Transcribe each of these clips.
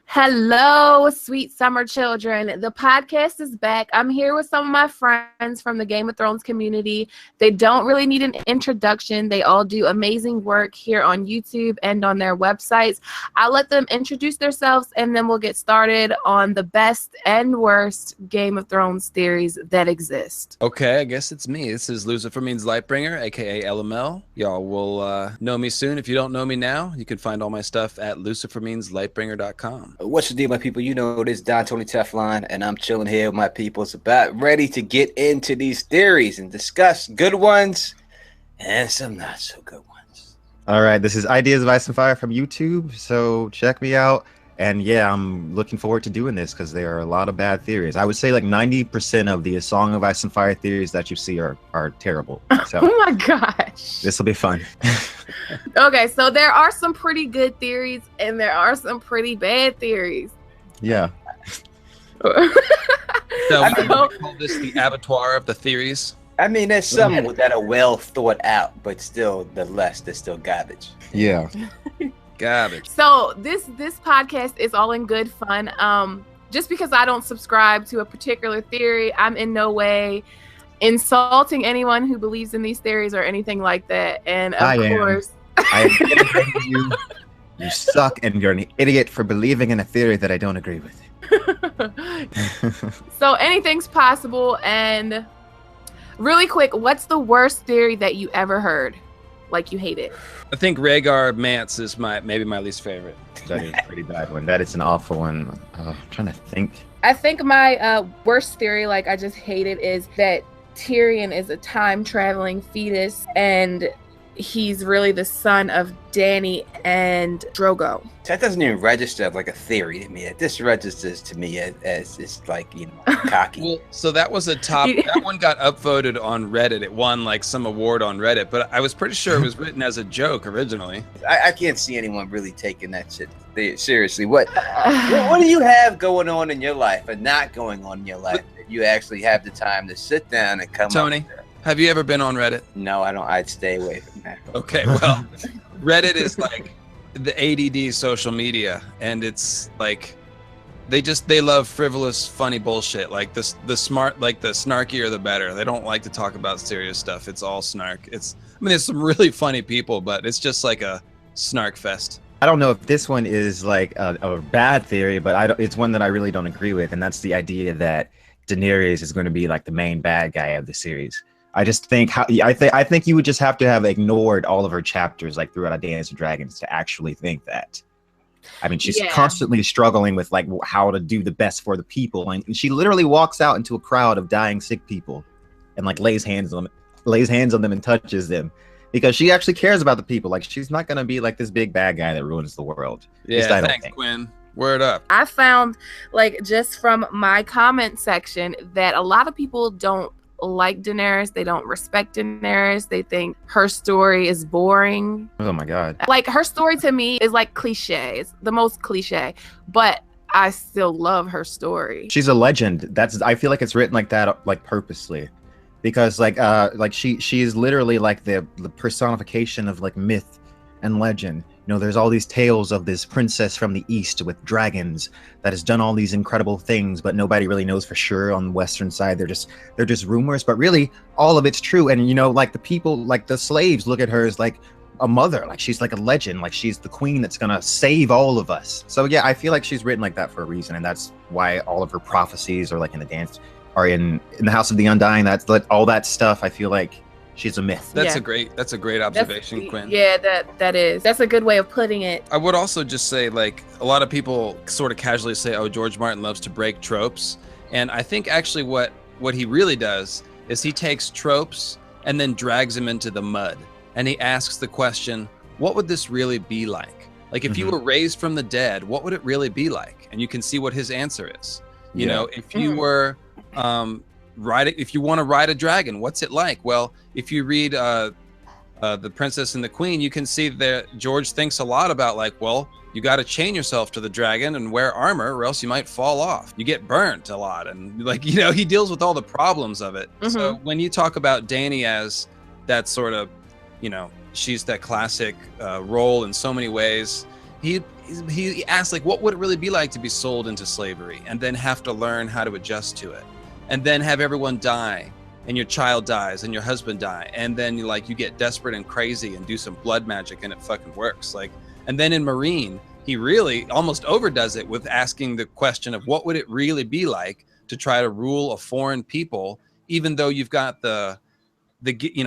Hello, sweet summer children. The podcast is back. I'm here with some of my friends from the Game of Thrones community. They don't really need an introduction. They all do amazing work here on YouTube and on their websites. I'll let them introduce themselves and then we'll get started on the best and worst Game of Thrones theories that exist. Okay, I guess it's me. This is Lucifer Means Lightbringer, aka LML. Y'all will know me soon. If you don't know me now, you can find all my stuff at lucifermeanslightbringer.com. What's the deal, my people? You know, this is Don Tony Teflon, and I'm chilling here with my people. It's about ready to get into these theories and discuss good ones and some not so good ones. All right, this is Ideas of Ice and Fire from YouTube, so check me out. And yeah, I'm looking forward to doing this because there are a lot of bad theories. I would say like 90% of the Song of Ice and Fire theories that you see are terrible. So, oh my gosh. This will be fun. Okay, so there are some pretty good theories and there are some pretty bad theories. Yeah. So we call this the abattoir of the theories. I mean, there's some that are well thought out, but still, the rest, they're still garbage. Yeah. Garbage. So this podcast is all in good fun. Just because I don't subscribe to a particular theory, I'm in no way insulting anyone who believes in these theories or anything like that. And of course, I am denigrating you. You suck, and you're an idiot for believing in a theory that I don't agree with. So anything's possible. And really quick, what's the worst theory that you ever heard? Like you hate it? I think Rhaegar Mance is maybe my least favorite. That is a pretty bad one. That is an awful one. I'm trying to think. I think my worst theory, like I just hate it, is that Tyrion is a time-traveling fetus and he's really the son of Dany and Drogo. That doesn't even register like a theory to me. This registers to me as it's like, you know, cocky. Well, so that was that one got upvoted on Reddit. It won like some award on Reddit, but I was pretty sure it was written as a joke originally. I can't see anyone really taking that shit seriously. What do you have going on in your life and not going on in your life that you actually have the time to sit down and come Tony, up with? Have you ever been on Reddit? No, I don't. I'd stay away from that. Okay, well, Reddit is like the ADD social media, and it's like they love frivolous, funny bullshit. Like the smart, like the snarkier the better. They don't like to talk about serious stuff. It's all snark. There's some really funny people, but it's just like a snark fest. I don't know if this one is like a bad theory, but it's one that I really don't agree with, and that's the idea that Daenerys is going to be like the main bad guy of the series. I just think I think you would just have to have ignored all of her chapters like throughout A Dance of Dragons to actually think that. I mean, she's constantly struggling with like how to do the best for the people, and she literally walks out into a crowd of dying sick people and like lays hands on them and touches them because she actually cares about the people. Like she's not gonna be like this big bad guy that ruins the world. Yeah, thanks, Quinn. Word up. I found like just from my comment section that a lot of people don't like Daenerys. They don't respect Daenerys. They think her story is boring. Oh my god. Like her story to me is like cliche. It's the most cliche, but I still love her story. She's a legend. I feel like it's written like that like purposely because like she is literally like the personification of like myth and legend. You know, there's all these tales of this princess from the east with dragons that has done all these incredible things, but nobody really knows for sure on the western side. They're just rumors, but really all of it's true. And you know, like the people, like the slaves look at her as like a mother, like she's like a legend, like she's the queen that's gonna save all of us. So yeah, I feel like she's written like that for a reason, and that's why all of her prophecies are like in the dance, are in the House of the Undying. That's like all that stuff. I feel like she's a myth. That's a great observation, Quinn. Yeah, that's a good way of putting it. I would also just say, like, a lot of people sort of casually say, oh, George Martin loves to break tropes. And I think actually what he really does is he takes tropes and then drags them into the mud. And he asks the question, what would this really be like? Like, if you were raised from the dead, what would it really be like? And you can see what his answer is. You know, if you were if you want to ride a dragon, what's it like? Well, if you read The Princess and the Queen, you can see that George thinks a lot about like, well, you got to chain yourself to the dragon and wear armor or else you might fall off. You get burnt a lot. And like, you know, he deals with all the problems of it. So when you talk about Dany as that sort of, you know, she's that classic role in so many ways, he asks, like, what would it really be like to be sold into slavery and then have to learn how to adjust to it, and then have everyone die, and your child dies and your husband die, and then you get desperate and crazy and do some blood magic and it fucking works. Like, and then in Marine, he really almost overdoes it with asking the question of what would it really be like to try to rule a foreign people, even though you've got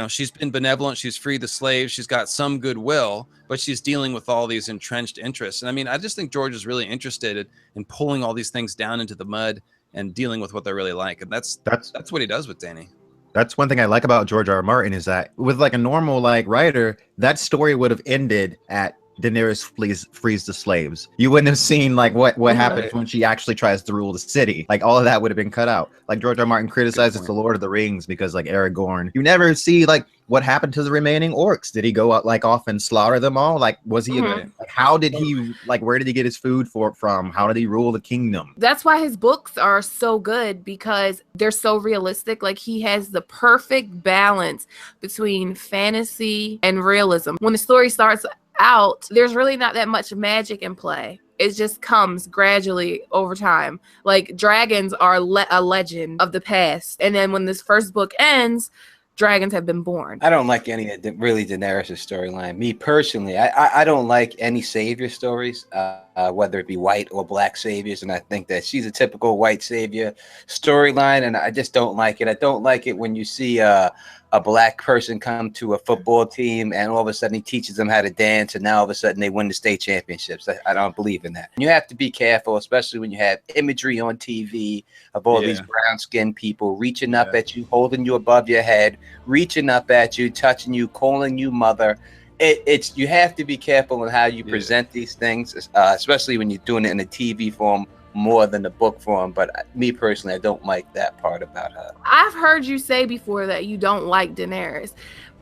she's been benevolent, she's freed the slaves, she's got some goodwill, but she's dealing with all these entrenched interests. And I mean, I just think George is really interested in pulling all these things down into the mud and dealing with what they're really like. And that's what he does with Dany. That's one thing I like about George R. R. Martin, is that with like a normal like writer, that story would have ended at Daenerys frees the slaves. You wouldn't have seen like what happens when she actually tries to rule the city. Like all of that would have been cut out. Like George R. R. Martin criticizes the Lord of the Rings because like Aragorn, you never see like what happened to the remaining orcs. Did he go out like off and slaughter them all? Like was he like, how did he like, where did he get his food from? How did he rule the kingdom? That's why his books are so good, because they're so realistic. Like he has the perfect balance between fantasy and realism. When the story starts out, there's really not that much magic in play. It just comes gradually over time. Like dragons are a legend of the past, and then when this first book ends, dragons have been born. I don't like any of really Daenerys' storyline. Me personally, I don't like any savior stories, whether it be white or black saviors, and I think that she's a typical white savior storyline, and I just don't like it. I don't like it when you see a black person come to a football team and all of a sudden he teaches them how to dance, and now all of a sudden they win the state championships. I don't believe in that. You have to be careful, especially when you have imagery on TV of all these brown-skinned people reaching up at you, holding you above your head, reaching up at you, touching you, calling you mother. It's you have to be careful in how you present these things, especially when you're doing it in a TV form more than the book form. But me personally, I don't like that part about her. I've heard you say before that you don't like Daenerys,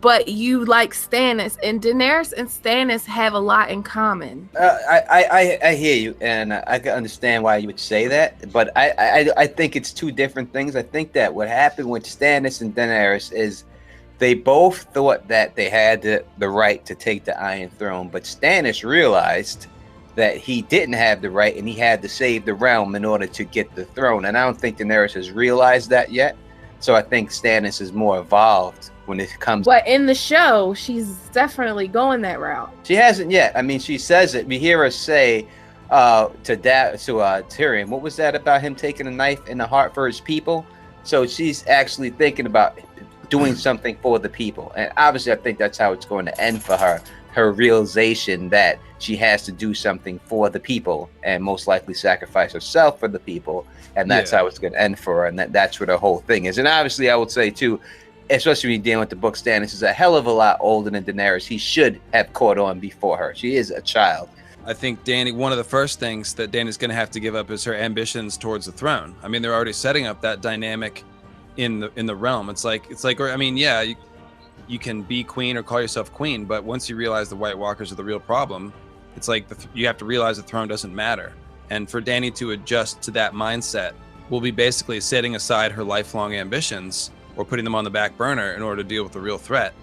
but you like Stannis, and Daenerys and Stannis have a lot in common. I hear you, and I can understand why you would say that, but I think it's two different things. I think that what happened with Stannis and Daenerys is they both thought that they had the right to take the Iron Throne, but Stannis realized that he didn't have the right, and he had to save the realm in order to get the throne. And I don't think Daenerys has realized that yet. So I think Stannis is more evolved when it comes. But in the show, she's definitely going that route. She hasn't yet. I mean, she says it. We hear her say to Tyrion, what was that about him taking a knife in the heart for his people? So she's actually thinking about doing something for the people. And obviously, I think that's how it's going to end for her. Her realization that she has to do something for the people and most likely sacrifice herself for the people, and that's how it's going to end for her, and that's what her whole thing is. And obviously I would say too, especially when you're dealing with the book, Stannis is a hell of a lot older than Daenerys. He should have caught on before her. She is a child. I think Dany, one of the first things that Dany's going to have to give up is her ambitions towards the throne. I mean, they're already setting up that dynamic in the realm. It's like I mean, you can be queen or call yourself queen, but once you realize the White Walkers are the real problem, it's like you have to realize the throne doesn't matter. And for Dany to adjust to that mindset will be basically setting aside her lifelong ambitions or putting them on the back burner in order to deal with the real threat,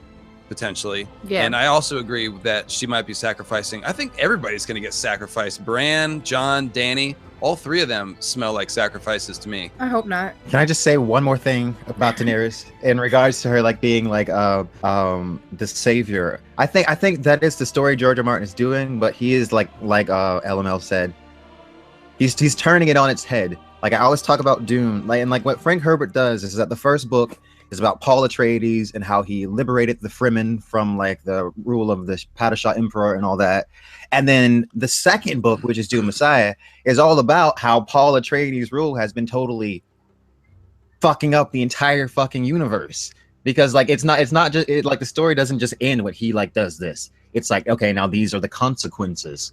potentially. Yeah. And I also agree that she might be sacrificing. I think everybody's going to get sacrificed. Bran, Jon, Dany, all three of them smell like sacrifices to me. I hope not. Can I just say one more thing about Daenerys in regards to her like being like the savior? I think that is the story George R. R. Martin is doing, but he is like LML said, he's turning it on its head. Like I always talk about Dune, and like what Frank Herbert does is that the first book is about Paul Atreides and how he liberated the Fremen from like the rule of the Padishah Emperor and all that. And then the second book, which is Dune Messiah, is all about how Paul Atreides' rule has been totally fucking up the entire fucking universe. Because like it's not just like the story doesn't just end when he like does this. It's like, okay, now these are the consequences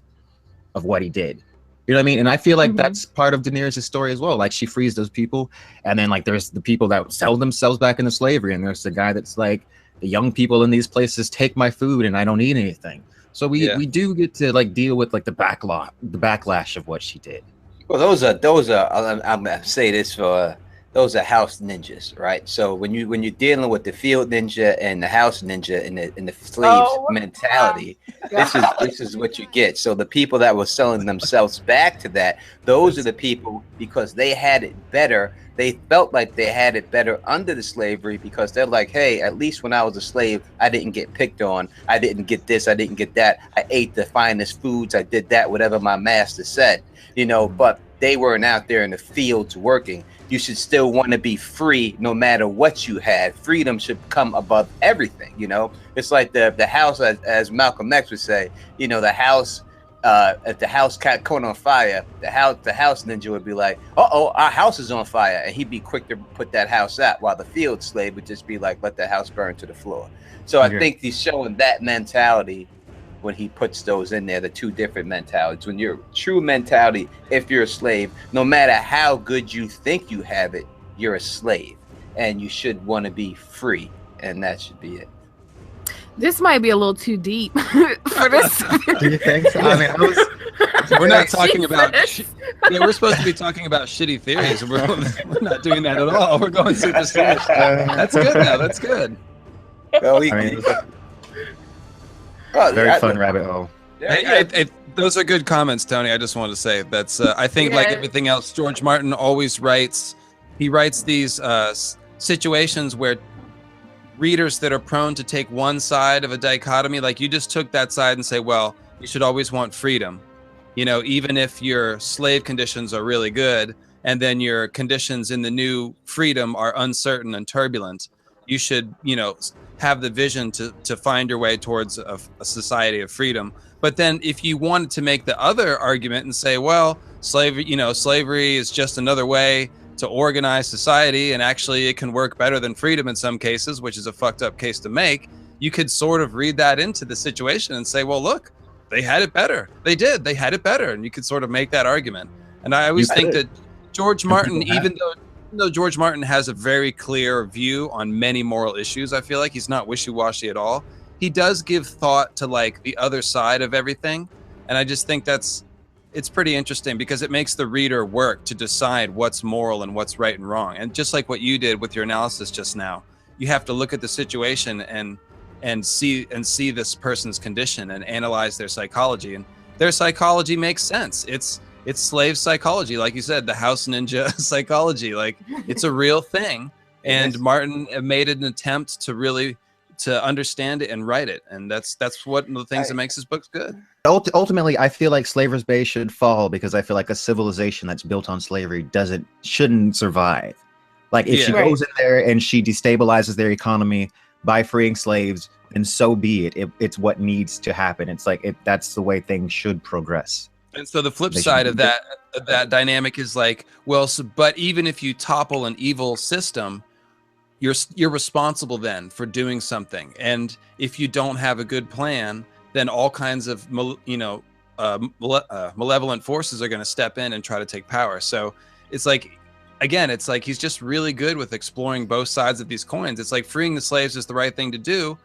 of what he did. You know what I mean? And I feel like that's part of Daenerys' story as well. Like she frees those people, and then like there's the people that sell themselves back into slavery, and there's the guy that's like, the young people in these places take my food and I don't eat anything. So we do get to like deal with like the backlash of what she did. Well, those are I'm gonna say this for those are house ninjas, right? So when you're dealing with the field ninja and the house ninja and the slaves mentality, this is what you get. So the people that were selling themselves back to that, those are the people, because they had it better. They felt like they had it better under the slavery, because they're like, hey, at least when I was a slave, I didn't get picked on. I didn't get this. I didn't get that. I ate the finest foods. I did that, whatever my master said, you know, but they weren't out there in the fields working. You should still want to be free no matter what you had. Freedom should come above everything, you know? It's like the house, as Malcolm X would say, you know, the house, if the house got caught on fire, the house ninja would be like, uh-oh, our house is on fire. And he'd be quick to put that house out, while the field slave would just be like, let the house burn to the floor. So I think he's showing that mentality when he puts those in there, the two different mentalities. When you're true mentality, if you're a slave, no matter how good you think you have it, you're a slave, and you should want to be free, and that should be it. This might be a little too deep for this. Do you think so? I mean, we're not talking about. Yeah, we're supposed to be talking about shitty theories. We're not doing that at all. We're going super serious. That's good, though. That's good. Well, very fun rabbit hole. Those are good comments, Tony. I just wanted to say that's. I think, like everything else, George Martin always writes. He writes these situations where readers that are prone to take one side of a dichotomy, like you just took that side and say, well, you should always want freedom, you know, even if your slave conditions are really good, and then your conditions in the new freedom are uncertain and turbulent. You should, you know, have the vision to find your way towards a society of freedom. But then if you wanted to make the other argument and say, well, slavery is just another way to organize society, and actually it can work better than freedom in some cases, which is a fucked up case to make, you could sort of read that into the situation and say, well, look, they had it better. They had it better. And you could sort of make that argument. And I always think that George Martin, even though George Martin has a very clear view on many moral issues, I feel like he's not wishy-washy at all. He does give thought to like the other side of everything. And I just think it's pretty interesting, because it makes the reader work to decide what's moral and what's right and wrong. And just like what you did with your analysis just now, you have to look at the situation and see this person's condition and analyze their psychology. And their psychology makes sense. It's slave psychology, like you said, the house ninja psychology. Like, it's a real thing. And Martin made an attempt to understand it and write it, and that's one of the things that makes his books good. Ultimately, I feel like Slaver's Bay should fall, because I feel like a civilization that's built on slavery shouldn't survive. Like, if she goes in there and she destabilizes their economy by freeing slaves, then so be it. It's what needs to happen. It's like that's the way things should progress. And so the flip side of that dynamic is like, well, but even if you topple an evil system, you're responsible then for doing something. And if you don't have a good plan, then all kinds of malevolent forces are going to step in and try to take power. So it's like, again, it's like he's just really good with exploring both sides of these coins. It's like freeing the slaves is the right thing to do,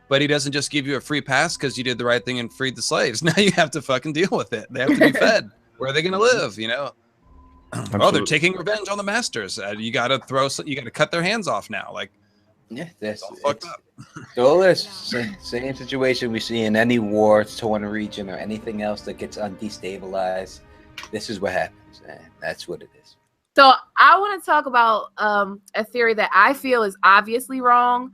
but he doesn't just give you a free pass because you did the right thing and freed the slaves. Now you have to fucking deal with it. They have to be fed. Where are they going to live? You know? Absolutely. Oh, they're taking revenge on the masters. You got to cut their hands off now. Like, yeah, that's all fucked up. So this same situation we see in any war, torn region, or anything else that gets undestabilized. This is what happens, and that's what it is. So I want to talk about a theory that I feel is obviously wrong,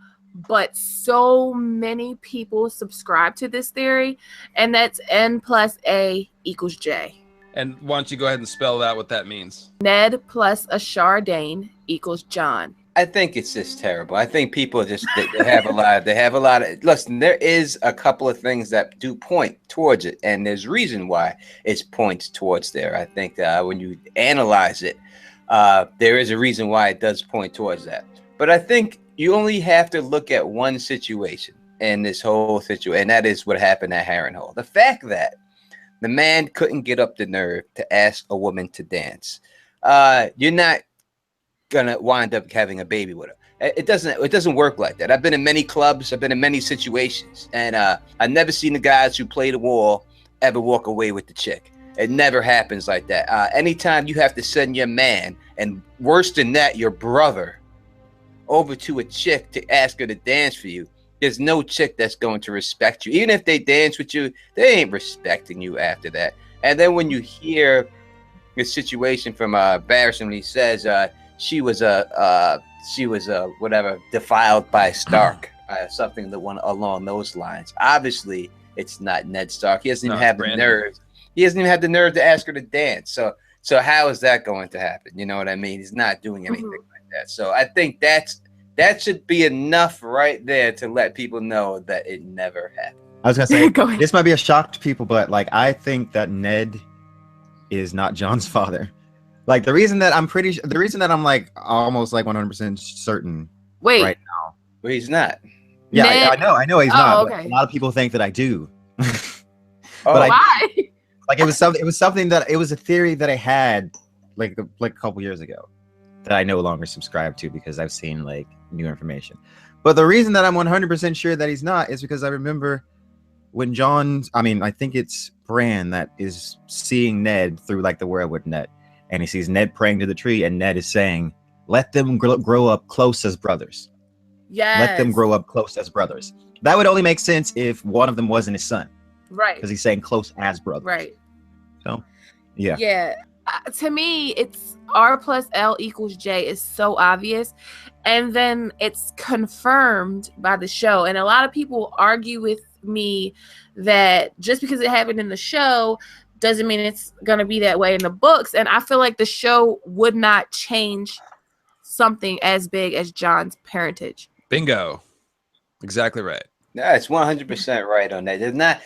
but so many people subscribe to this theory, and that's N plus A equals J. And why don't you go ahead and spell out what that means? Ned plus a Chardane equals Jon. I think it's just terrible. I think people just they have a lot of listen, there is a couple of things that do point towards it, and there's reason why it points towards there. I think when you analyze it, there is a reason why it does point towards that. But I think you only have to look at one situation in this whole situation, and that is what happened at Harrenhal. The fact that the man couldn't get up the nerve to ask a woman to dance. You're not gonna wind up having a baby with her. It doesn't work like that. I've been in many clubs. I've been in many situations, and I've never seen the guys who play the wall ever walk away with the chick. It never happens like that. Anytime you have to send your man, and worse than that, your brother, over to a chick to ask her to dance for you, there's no chick that's going to respect you. Even if they dance with you, they ain't respecting you after that. And then when you hear the situation from Barristan when he says she was whatever defiled by Stark, something along those lines. Obviously, it's not Ned Stark. He doesn't even have the nerve. He doesn't even have the nerve to ask her to dance. So how is that going to happen? You know what I mean? He's not doing anything like that. So I think that should be enough right there to let people know that it never happened. I was gonna say this might be a shock to people, but like I think that Ned is not Jon's father. Like the reason that I'm like almost like 100% certain right now. Well, he's not. Yeah, I know he's not. Okay. But a lot of people think that I do. Why? Like it was something that it was a theory that I had like a couple years ago that I no longer subscribe to because I've seen like new information. But the reason that I'm 100% sure that he's not is because I remember when I think it's Bran that is seeing Ned through like the werewood net, and he sees Ned praying to the tree, and Ned is saying, "Let them grow up close as brothers." Yes. Let them grow up close as brothers. That would only make sense if one of them wasn't his son. Right. Because he's saying close as brothers. Right. So, yeah. Yeah. To me, it's R plus L equals J is so obvious. And then it's confirmed by the show. And a lot of people argue with me that just because it happened in the show doesn't mean it's going to be that way in the books. And I feel like the show would not change something as big as Jon's parentage. Bingo. Exactly right. Yeah, it's 100% right on that.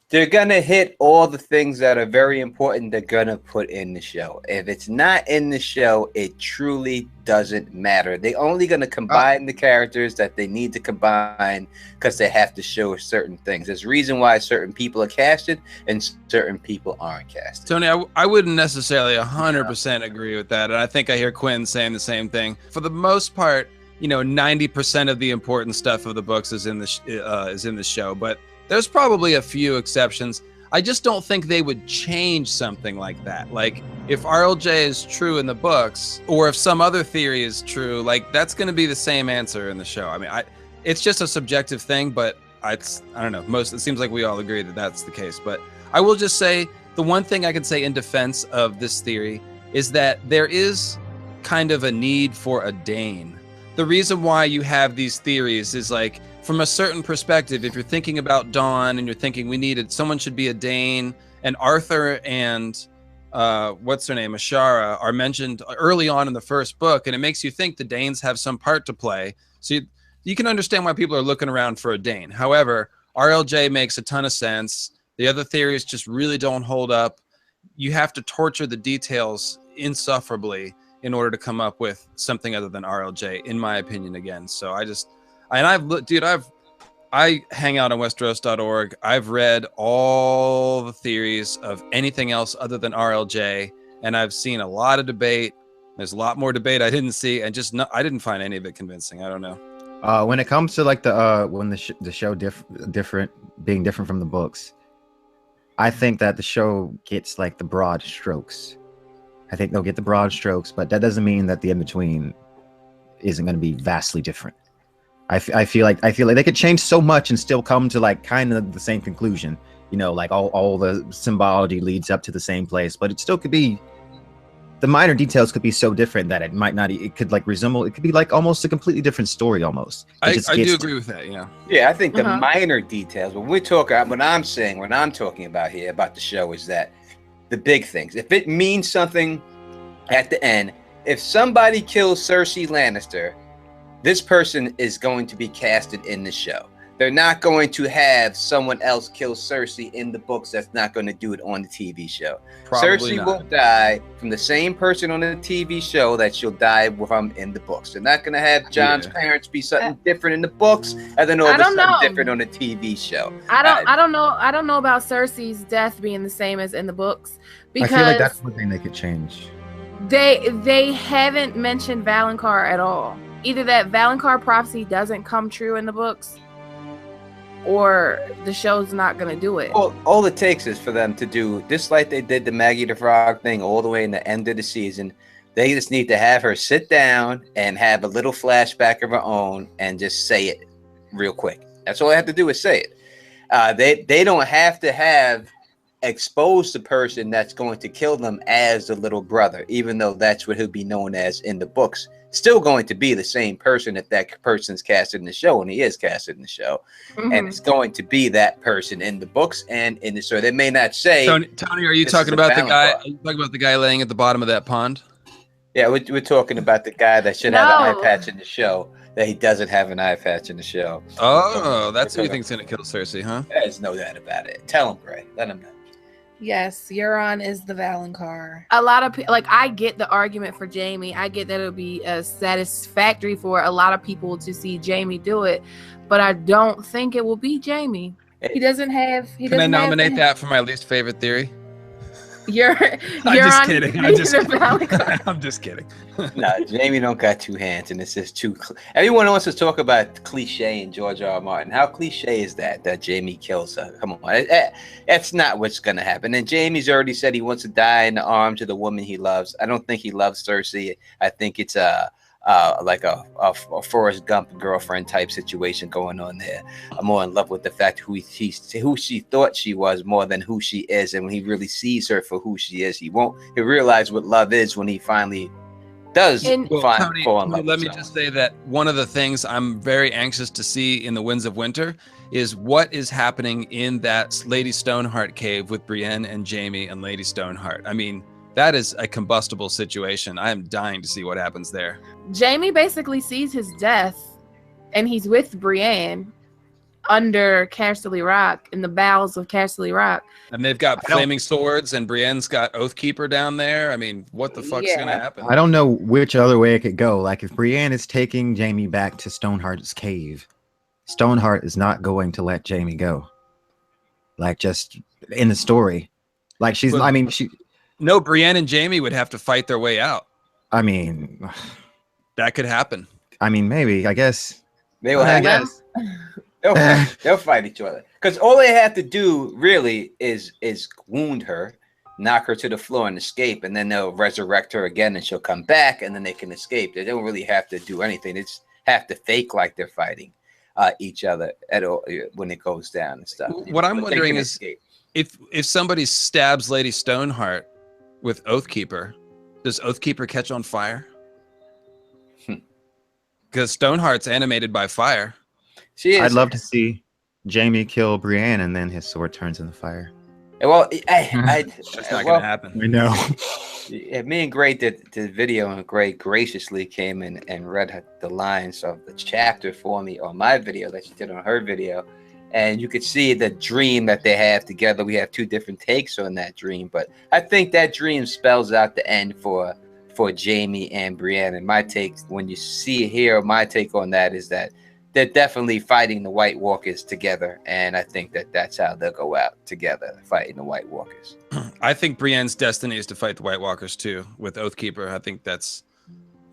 They're gonna hit all the things that are very important. They're gonna put in the show. If it's not in the show, it truly doesn't matter. They're only gonna combine the characters that they need to combine because they have to show certain things. There's a reason why certain people are casted and certain people aren't casted. Tony, I wouldn't necessarily 100% agree with that, and I think I hear Quinn saying the same thing. For the most part, 90% of the important stuff of the books is in the show, but there's probably a few exceptions. I just don't think they would change something like that. Like if RLJ is true in the books, or if some other theory is true, like that's going to be the same answer in the show. I mean, it's just a subjective thing, but I don't know. It seems like we all agree that that's the case. But I will just say the one thing I can say in defense of this theory is that there is kind of a need for a Dane. The reason why you have these theories is like, from a certain perspective, if you're thinking about Dawn and you're thinking someone should be a Dane, and Arthur and what's her name, Ashara, are mentioned early on in the first book, and it makes you think the Danes have some part to play. So you can understand why people are looking around for a Dane. However, RLJ makes a ton of sense. The other theories just really don't hold up. You have to torture the details insufferably in order to come up with something other than RLJ, in my opinion, again. So I hang out on Westeros.org. I've read all the theories of anything else other than RLJ, and I've seen a lot of debate. There's a lot more debate I didn't see, and I didn't find any of it convincing. I don't know. When it comes to like when the show being different from the books, I think that the show gets like the broad strokes. I think they'll get the broad strokes, but that doesn't mean that the in between isn't going to be vastly different. I feel like they could change so much and still come to like kind of the same conclusion. Like all the symbology leads up to the same place, but it still could be, the minor details could be so different that it might not. It could like resemble. It could be like almost a completely different story. Almost. I do agree with that. Yeah. Yeah, I think the minor details. When I'm talking about here about the show is that the big things. If it means something at the end, if somebody kills Cersei Lannister, this person is going to be casted in the show. They're not going to have someone else kill Cersei in the books. That's not going to do it on the TV show. Probably Cersei will die from the same person on the TV show that she'll die from in the books. They're not going to have Jon's parents be something different in the books and then all of a sudden different on the TV show. I don't know about Cersei's death being the same as in the books, because I feel like that's one thing they could change. They haven't mentioned Valonqar at all. Either that Valonqar prophecy doesn't come true in the books, or the show's not gonna do it. All it takes is for them to do just like they did the Maggie the Frog thing all the way in the end of the season. They just need to have her sit down and have a little flashback of her own and just say it real quick. That's all they have to do is say it. They don't have to have exposed the person that's going to kill them as the little brother, even though that's what he'll be known as in the books. Still going to be the same person if that person's casted in the show, and he is casted in the show. And it's going to be that person in the books and in the show. They may not say. Tony, are you talking about the guy? Are you talking about the guy laying at the bottom of that pond? Yeah, we're talking about the guy that should have an eye patch in the show. That he doesn't have an eye patch in the show. Oh, that's who you think's gonna kill Cersei, huh? There's no doubt about it. Tell him, Gray. Let him know. Yes, Euron is the Valonqar. A lot of people, like, I get the argument for Jaime. I get that it'll be satisfactory for a lot of people to see Jaime do it, but I don't think it will be Jaime. He doesn't have. Can I nominate that for my least favorite theory? I'm just kidding. I'm just kidding. No, Jaime don't got two hands, and it's just too. Everyone wants to talk about cliche and George R. R. Martin. How cliche is that Jaime kills her? Come on, that's not what's gonna happen. And Jaime's already said he wants to die in the arms of the woman he loves. I don't think he loves Cersei. I think it's like a Forrest Gump girlfriend type situation going on there. I'm more in love with the fact who she thought she was more than who she is, and when he really sees her for who she is, he'll realize what love is when he finally does fall in love. Let me just say that one of the things I'm very anxious to see in the Winds of Winter is what is happening in that Lady Stoneheart cave with Brienne and Jaime and Lady Stoneheart. I mean, that is a combustible situation. I am dying to see what happens there. Jaime basically sees his death, and he's with Brienne under Casterly Rock, in the bowels of Casterly Rock. And they've got flaming swords, and Brienne's got Oathkeeper down there. I mean, what the fuck's going to happen? I don't know which other way it could go. Like, if Brienne is taking Jaime back to Stoneheart's cave, Stoneheart is not going to let Jaime go. Like, just in the story. Like, No, Brienne and Jaime would have to fight their way out. I mean, that could happen. I mean, maybe. I guess they will. They'll fight each other because all they have to do really is wound her, knock her to the floor, and escape, and then they'll resurrect her again, and she'll come back, and then they can escape. They don't really have to do anything. They just have to fake like they're fighting each other at all when it goes down and stuff. What I'm wondering is if somebody stabs Lady Stoneheart with Oathkeeper, does Oathkeeper catch on fire? Because Stoneheart's animated by fire. I'd love to see Jaime kill Brienne and then his sword turns into fire. Well, that's not going to happen. I know. Me and Gray did the video, and Gray graciously came in and read the lines of the chapter for me on my video that she did on her video. And you could see the dream that they have together. We have two different takes on that dream, but I think that dream spells out the end for Jaime and Brienne. And my take, when you see here, my take on that is that they're definitely fighting the White Walkers together, and I think that's how they'll go out together, fighting the White Walkers. I think Brienne's destiny is to fight the White Walkers too, with Oathkeeper. I think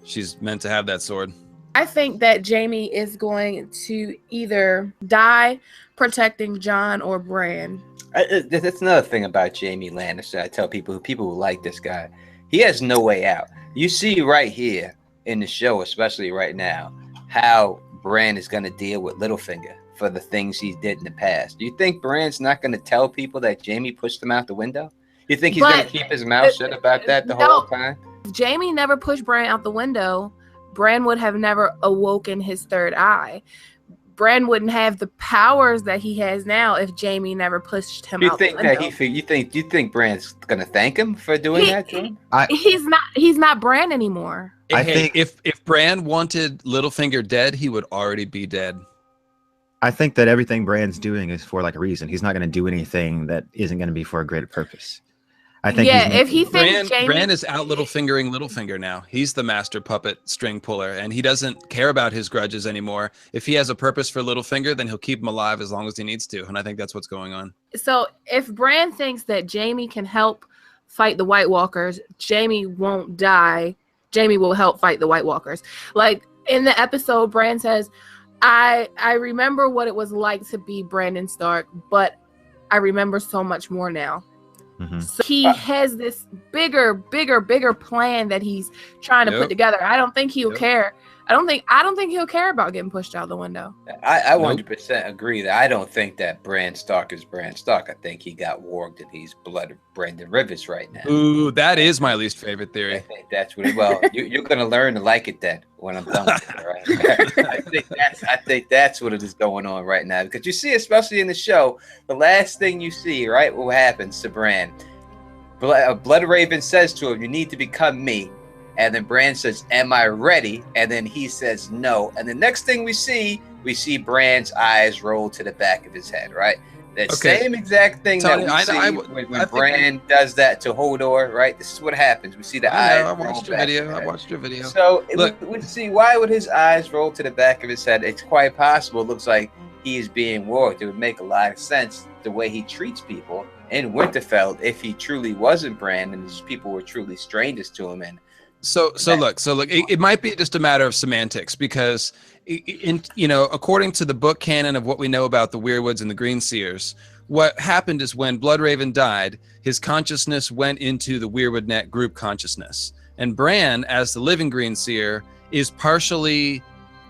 she's meant to have that sword. I think that Jaime is going to either die protecting Jon or Bran. That's another thing about Jaime Lannister. I tell people who like this guy, he has no way out. You see right here in the show, especially right now, how Bran is going to deal with Littlefinger for the things he did in the past. Do you think Bran's not going to tell people that Jaime pushed him out the window? You think he's going to keep his mouth shut about that the whole time? If Jaime never pushed Bran out the window, Bran would have never awoken his third eye. Bran wouldn't have the powers that he has now if Jaime never pushed him out the window. You think Bran's gonna thank him for doing that to him? He's not Bran anymore. I think if Bran wanted Littlefinger dead, he would already be dead. I think that everything Bran's doing is for like a reason. He's not going to do anything that isn't going to be for a greater purpose. I think if he thinks Bran is out Littlefingering Littlefinger now. He's the master puppet string puller, and he doesn't care about his grudges anymore. If he has a purpose for Littlefinger, then he'll keep him alive as long as he needs to, and I think that's what's going on. So if Bran thinks that Jaime can help fight the White Walkers, Jaime won't die. Jaime will help fight the White Walkers. Like in the episode, Bran says, I remember what it was like to be Brandon Stark, but I remember so much more now. So he has this bigger plan that he's trying to put together. I don't think he'll care. I don't think he'll care about getting pushed out the window. I 100% agree that I don't think that Bran Stark is Bran Stark. I think he got warged and he's blood of Brandon Rivers right now. Ooh, that is my least favorite theory. I think that's what. Well, you're gonna learn to like it then when I'm done with it, right? I think that's what it is going on right now, because you see, especially in the show, the last thing you see, right, what happens to Bran? Bloodraven says to him, "You need to become me." And then Bran says, "Am I ready?" And then he says, "No." And the next thing we see Bran's eyes roll to the back of his head, right? That same exact thing that we see when Bran does that to Hodor, right? This is what happens. We see the eyes. I watched your video. So we see, why would his eyes roll to the back of his head? It's quite possible. It looks like he is being warged. It would make a lot of sense the way he treats people in Winterfell if he truly wasn't Bran and these people were truly strangers to him. And So look, it might be just a matter of semantics, because according to the book canon of what we know about the Weirwoods and the Greenseers, what happened is when Bloodraven died, his consciousness went into the Weirwood Net group consciousness. And Bran, as the living Greenseer, is partially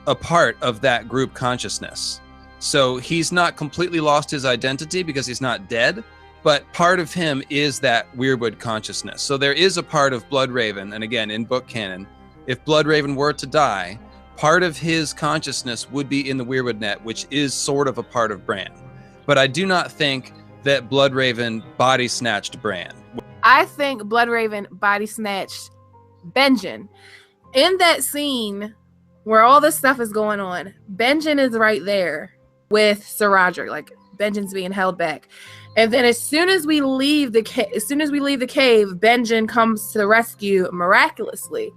a part of that group consciousness. So he's not completely lost his identity because he's not dead, but part of him is that Weirwood consciousness. So there is a part of Bloodraven, and again, in book canon, if Bloodraven were to die, part of his consciousness would be in the Weirwood Net, which is sort of a part of Bran. But I do not think that Bloodraven body snatched Bran. I think Bloodraven body snatched Benjen. In that scene where all this stuff is going on, Benjen is right there with Sir Roderick, like Benjen's being held back. And then as soon as we leave the cave, Benjen comes to the rescue miraculously.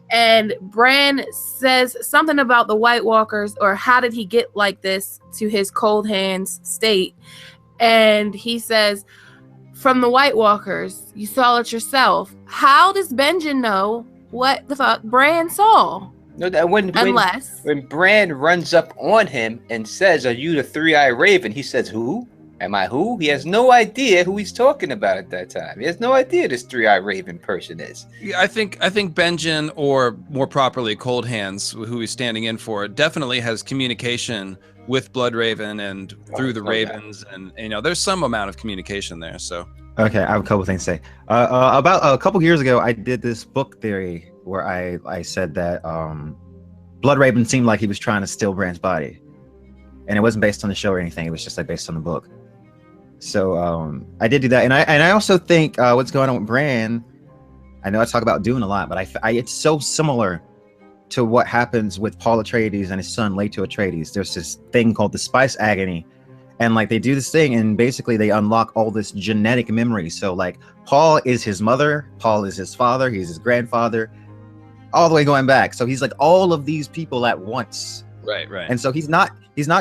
And Bran says something about the White Walkers, or how did he get like this, to his cold hands state. And he says, "From the White Walkers, you saw it yourself." How does Benjen know what the fuck Bran saw? No, that when Bran runs up on him and says, "Are you the Three-Eyed Raven?" He says, "Who? Am I who?" He has no idea who he's talking about at that time. He has no idea this Three-Eyed Raven person is. Yeah, I think Benjen, or more properly Cold Hands, who he's standing in for, definitely has communication with Bloodraven and through the Ravens, and there's some amount of communication there. So okay, I have a couple things to say. About a couple years ago, I did this book theory where I said that Bloodraven seemed like he was trying to steal Bran's body, and it wasn't based on the show or anything. It was just like based on the book. So I did do that, and I also think what's going on with Bran, I know I talk about Dune a lot, but it's so similar to what happens with Paul Atreides and his son Leto Atreides. There's this thing called the Spice Agony, and like they do this thing, and basically they unlock all this genetic memory. So like Paul is his mother, Paul is his father, he's his grandfather, all the way going back. So he's like all of these people at once. Right. And so he's not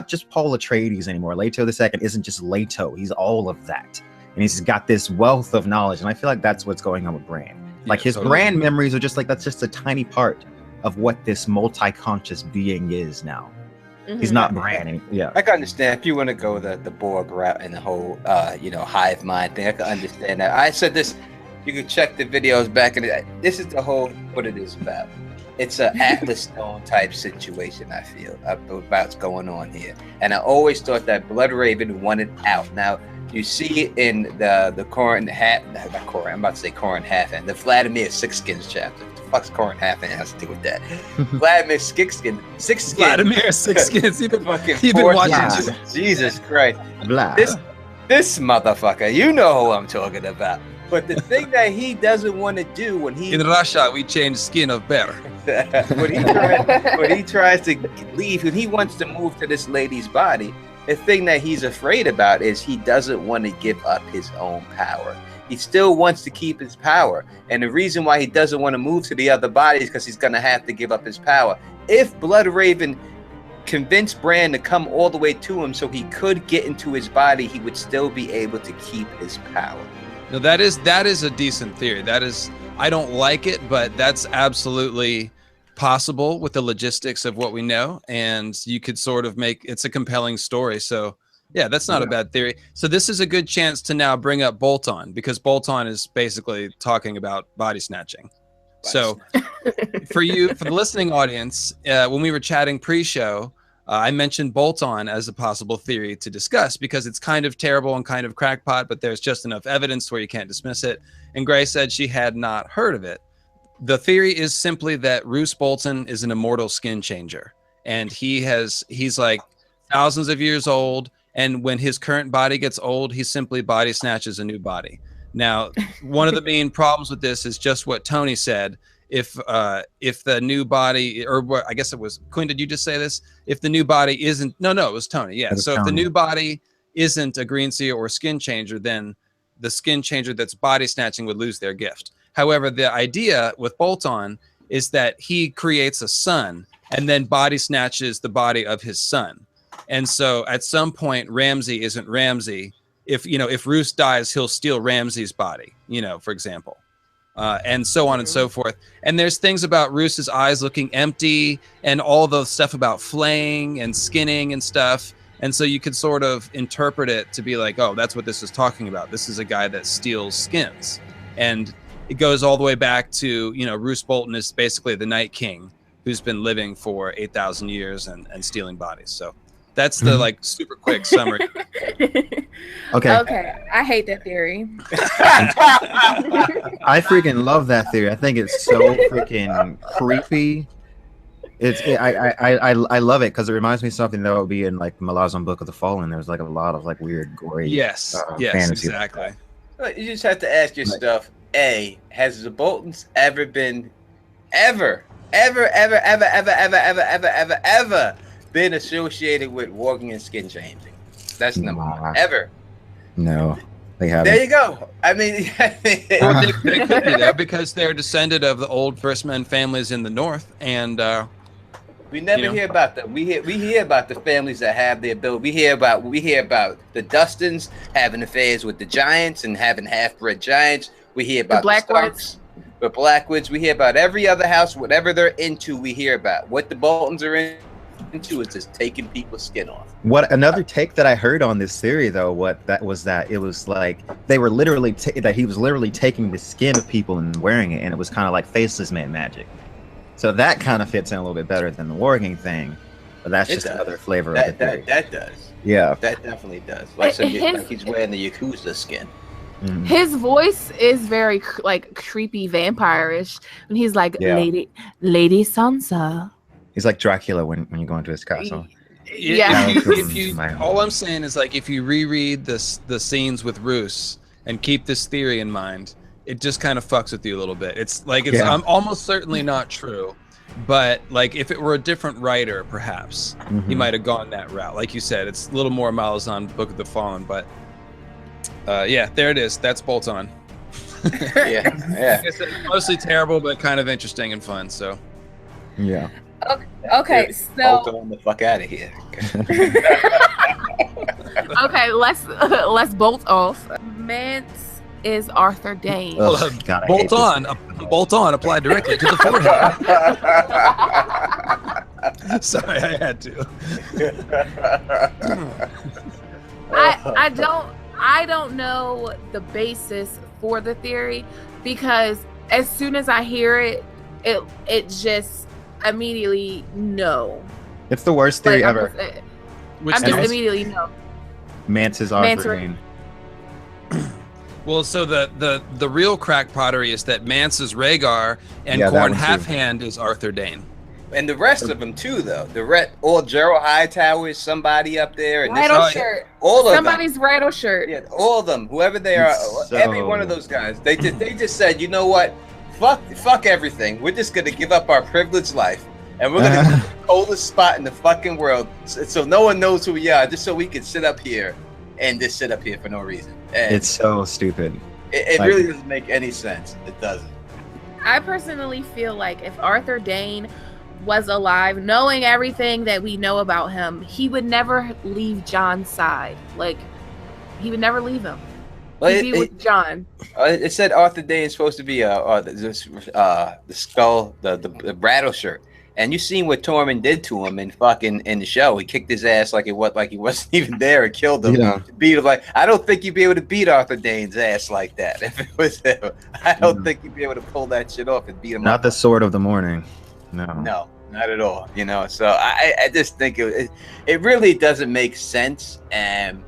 just Paul Atreides anymore. Leto II isn't just Leto. He's all of that. And he's got this wealth of knowledge. And I feel like that's what's going on with Bran. Like his Bran memories are just like, that's just a tiny part of what this multi-conscious being is now. Mm-hmm. He's not Bran. I can understand if you want to go the Borg route and the whole, hive mind thing. I can understand that. I said this, you can check the videos back in the day. This is the whole, what it is about. It's an Atlas Stone type situation, I feel, about what's going on here. And I always thought that Bloodraven wanted out. Now, you see it in the Corin Halfhand, the Vladimir Sixskins chapter. What the fuck's Corin Halfhand has to do with that? Vladimir Sixskins. Vladimir Sixskins. You've been watching. Jesus Christ. This motherfucker, you know who I'm talking about. But the thing that he doesn't want to do when he... In Russia, we change skin of bear. when he tries to leave, when he wants to move to this lady's body, the thing that he's afraid about is he doesn't want to give up his own power. He still wants to keep his power. And the reason why he doesn't want to move to the other body is because he's going to have to give up his power. If Bloodraven convinced Bran to come all the way to him so he could get into his body, he would still be able to keep his power. No, that is a decent theory. I don't like it, but that's absolutely possible with the logistics of what we know, and you could sort of make it's a compelling story. So yeah, that's not a bad theory. So this is a good chance to now bring up Bolt-On, because Bolt-On is basically talking about body snatching. So for the listening audience, when we were chatting pre-show, I mentioned Bolt-On as a possible theory to discuss because it's kind of terrible and kind of crackpot, but there's just enough evidence where you can't dismiss it. And Gray said she had not heard of it. The theory is simply that Roose Bolton is an immortal skin changer, and he's like thousands of years old. And when his current body gets old, he simply body snatches a new body. Now, one of the main problems with this is just what Tony said. If the new body, or what, I guess it was Quinn, did you just say this? If the new body isn't, no, it was Tony. Yeah. So if the new body isn't a green seer or skin changer, then the skin changer that's body snatching would lose their gift. However, the idea with Bolt-On is that he creates a son and then body snatches the body of his son. And so at some point, Ramsay isn't Ramsay. If Roose dies, he'll steal Ramsay's body, for example. And so on and so forth. And there's things about Roose's eyes looking empty and all the stuff about flaying and skinning and stuff. And so you could sort of interpret it to be like, oh, that's what this is talking about. This is a guy that steals skins. And it goes all the way back to, Roose Bolton is basically the Night King who's been living for 8,000 years and stealing bodies. So that's the super quick summary. Okay. I hate that theory. I freaking love that theory. I think it's so freaking creepy. I love it because it reminds me of something that would be in like Malazan Book of the Fallen. There's like a lot of like weird, gory fantasy. Exactly. You just have to ask yourself, has the Boltons ever been ever been associated with walking and skin changing? That's number one. Ever. No, they haven't. There you go. I mean, well, they could be there because they're descended of the old First Men families in the north, and we never hear about them. We hear about the families that have the ability. We hear about the Dustins having affairs with the Giants and having half-bred giants. We hear about the Starks, the Blackwoods. We hear about every other house, whatever they're into. We hear about what the Boltons are into is just taking people's skin off. What another take that I heard on this theory though, that it was like they were literally that he was literally taking the skin of people and wearing it, and it was kind of like Faceless Man magic. So that kind of fits in a little bit better than the warging thing, but that's just another flavor of the theory. That does. Yeah, that definitely does. Like he's wearing the Yakuza skin. Mm-hmm. His voice is very creepy, vampire-ish, and he's like Lady Sansa. He's like Dracula when you go into his castle. Yeah. All I'm saying is like if you reread the scenes with Roose and keep this theory in mind, it just kind of fucks with you a little bit. I'm almost certainly not true, but like if it were a different writer, perhaps he might have gone that route. Like you said, it's a little more Malazan Book of the Fallen, but there it is. That's Bolt-On. Yeah. It's mostly terrible, but kind of interesting and fun. So yeah. Okay, so Bolt-On the fuck out of here. Okay, let's bolt off. Mance is Arthur Dayne. God, bolt on applied directly to the forehead. Sorry, I had to. I don't know the basis for the theory, because as soon as I hear it just immediately no. It's the worst theory ever. I'm just immediately no. Mance is Arthur Dayne. Well, so the real crackpottery is that Mance is Rhaegar and Corn Halfhand is Arthur Dayne. And the rest of them too, though. Gerald Hightower is somebody up there, and Rydell shirt. All of somebody's Rydell shirt. Yeah, all of them, whoever they are, every one of those guys. They just said, you know what? Fuck everything. We're just gonna give up our privileged life, and we're gonna go to the coldest spot in the fucking world, so no one knows who we are, just so we can sit up here and just sit up here for no reason. And it's so stupid. It really doesn't make any sense. It doesn't. I personally feel like if Arthur Dayne was alive, knowing everything that we know about him, he would never leave Jon's side. Like, he would never leave him. He'd be with Jon. It said Arthur Dayne is supposed to be the skull, the rattle shirt. And you seen what Tormund did to him in the show. He kicked his ass like he wasn't even there and killed him. Yeah. Beat him like I don't think you'd be able to beat Arthur Dayne's ass like that if it was him. I don't think you'd be able to pull that shit off and beat him. Not the sword of the morning. No. No, not at all. You know, so I just think it really doesn't make sense. And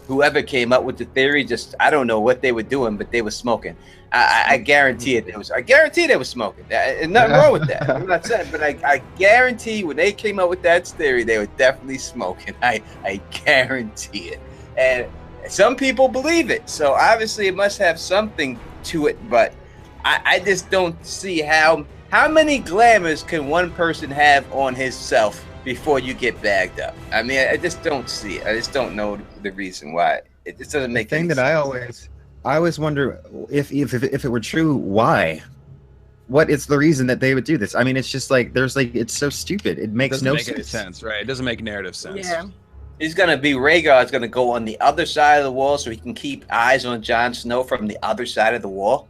whoever came up with the theory, just I don't know what they were doing, but they were smoking. I guarantee it. I guarantee they were smoking. There's nothing wrong with that. I'm not saying, but I guarantee when they came up with that theory, they were definitely smoking. I guarantee it. And some people believe it, so obviously it must have something to it. But I just don't see how many glamours can one person have on himself before you get bagged up. I mean, I just don't see it. I just don't know the reason why. It just doesn't make any sense. I always wonder if it were true, why? What is the reason that they would do this? I mean, it's just like it's so stupid. It makes no sense. Doesn't make any sense, right? It doesn't make narrative sense. Yeah. He's gonna be Rhaegar's gonna go on the other side of the wall so he can keep eyes on Jon Snow from the other side of the wall.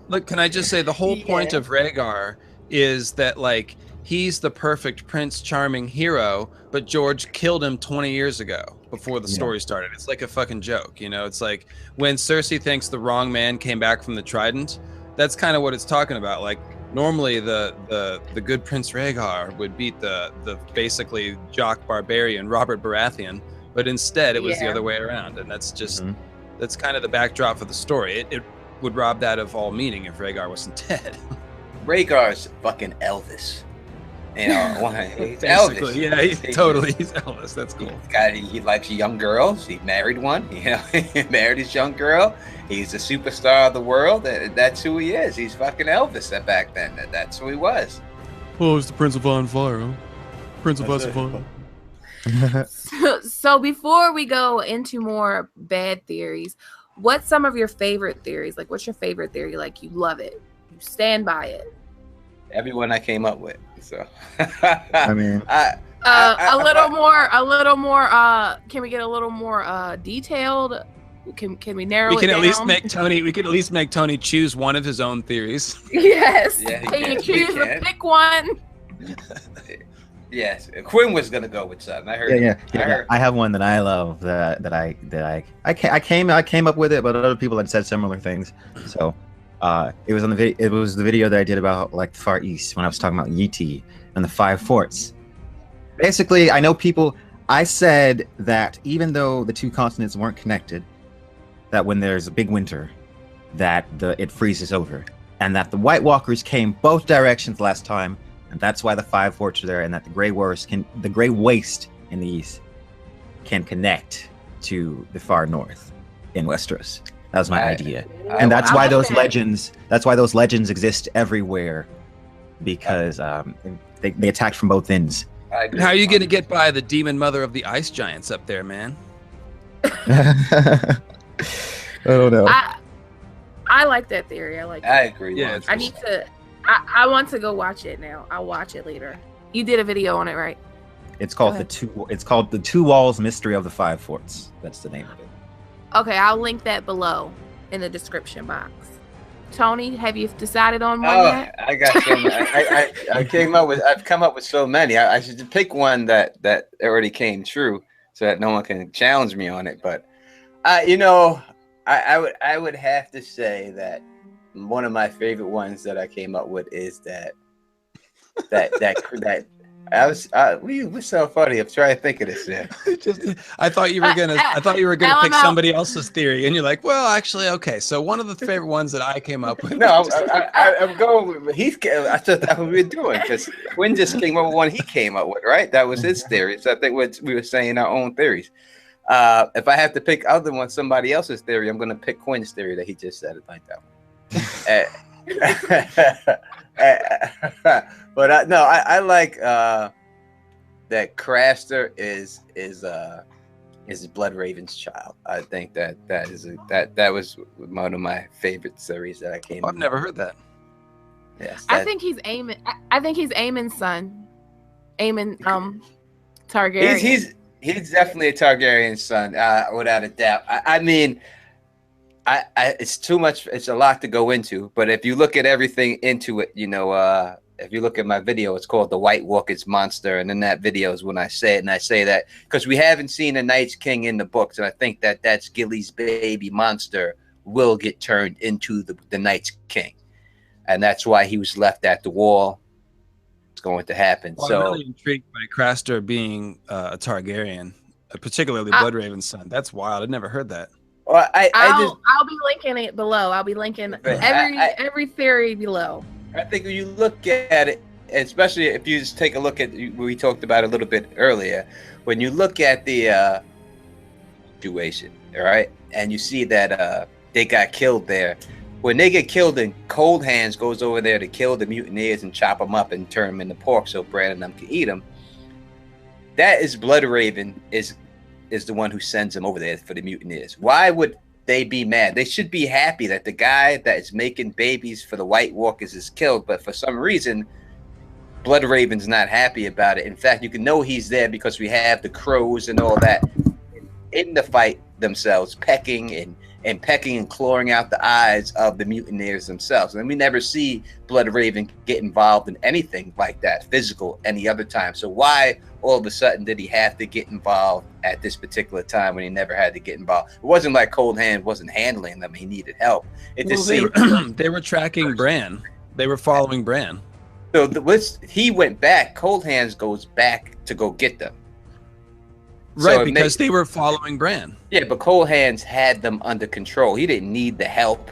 Look, can I just say the whole point of Rhaegar is that like he's the perfect Prince Charming hero, but George killed him 20 years ago before the story started. It's like a fucking joke, you know? It's like when Cersei thinks the wrong man came back from the Trident, that's kind of what it's talking about. Like normally the good Prince Rhaegar would beat the basically jock barbarian Robert Baratheon, but instead it was the other way around. And that's just, that's kind of the backdrop for the story. It would rob that of all meaning if Rhaegar wasn't dead. Rhaegar's fucking Elvis. You know, he's Elvis. Yeah, he's Elvis. Elvis. That's cool. He likes young girls. He married one. You know, he married his young girl. He's a superstar of the world. That's who he is. He's fucking Elvis back then. That's who he was. Oh, it's the Prince of On Fire, huh? Prince of Fire. So before we go into more bad theories, what's some of your favorite theories? Like, what's your favorite theory? Like, you love it. You stand by it. Everyone I came up with. So I mean, a little more. Can we get a little more detailed? Can we narrow it down? We can at least make Tony choose one of his own theories. Yes. Yeah, can you choose to pick one? Yes, Quinn was gonna go with something. I heard. Yeah. I have one that I love that I came up with it, but other people had said similar things. So it was the video that I did about like the Far East when I was talking about Yeti and the 5 forts. Basically, I said that even though the 2 continents weren't connected, that when there's a big winter, that it freezes over, and that the White Walkers came both directions last time, and that's why the 5 forts are there, and that the Grey Waste in the east can connect to the far north in Westeros. That was my idea, and that's why those legends. That's why those legends exist everywhere, because they attacked from both ends. How are you gonna get by the demon mother of the ice giants up there, man? I don't know. I like that theory. I like it. I agree. Yeah, I need to. I want to go watch it now. I'll watch it later. You did a video on it, right? It's called the 2 Walls Mystery of the 5 Forts. That's the name of it. Okay, I'll link that below in the description box. Tony, have you decided on one yet? I got so many. I've come up with so many. I should pick one that already came true, so that no one can challenge me on it. But I would have to say that one of my favorite ones that I came up with is that what's so funny? I'm trying to think of this now. I thought you were gonna pick somebody else's theory, and you're like, well, actually, okay. So one of the favorite ones that I came up with. No, I'm going with Heath. I thought that's what we were doing because Quinn just came up with one he came up with, right? That was his theory. So I think we were saying our own theories. If I have to pick somebody else's theory, I'm going to pick Quinn's theory that he just said it like that one. But I like that Craster is Bloodraven's child. I think that was one of my favorite series that I came. I've never heard that. Yes, I think he's Aemon. I think he's Aemon's son. Aemon Targaryen. He's definitely a Targaryen son, without a doubt. I mean, it's too much. It's a lot to go into. But if you look at everything into it, If you look at my video, it's called The White Walker's Monster. And in that video is when I say it. And I say that because we haven't seen a Night's King in the books. And I think that that's Gilly's baby monster will get turned into the Night's King. And that's why he was left at the wall. It's going to happen. Well, so I'm really intrigued by Craster being a Targaryen, particularly Bloodraven's son. That's wild. I'd never heard that. Well, I'll be linking it below. I'll be linking every theory below. I think when you look at it, especially if you just take a look at we talked about a little bit earlier, when you look at the situation, all right, and you see that they got killed there. When they get killed, and Cold Hands goes over there to kill the mutineers and chop them up and turn them into pork so Bran and them can eat them. That is Bloodraven is the one who sends them over there for the mutineers. Why would they be mad? They should be happy that the guy that is making babies for the White Walkers is killed, but for some reason, Bloodraven's not happy about it. In fact, you can know he's there because we have the crows and all that in the fight themselves, pecking and clawing out the eyes of the mutineers themselves. And we never see Bloodraven get involved in anything like that, physical, any other time. So why all of a sudden did he have to get involved at this particular time when he never had to get involved? It wasn't like Cold Hand wasn't handling them. He needed help. They were tracking Bran. They were following Bran. So he went back. Cold Hands goes back to go get them. Right, so because they were following Bran. Yeah, but Cold Hands had them under control. He didn't need the help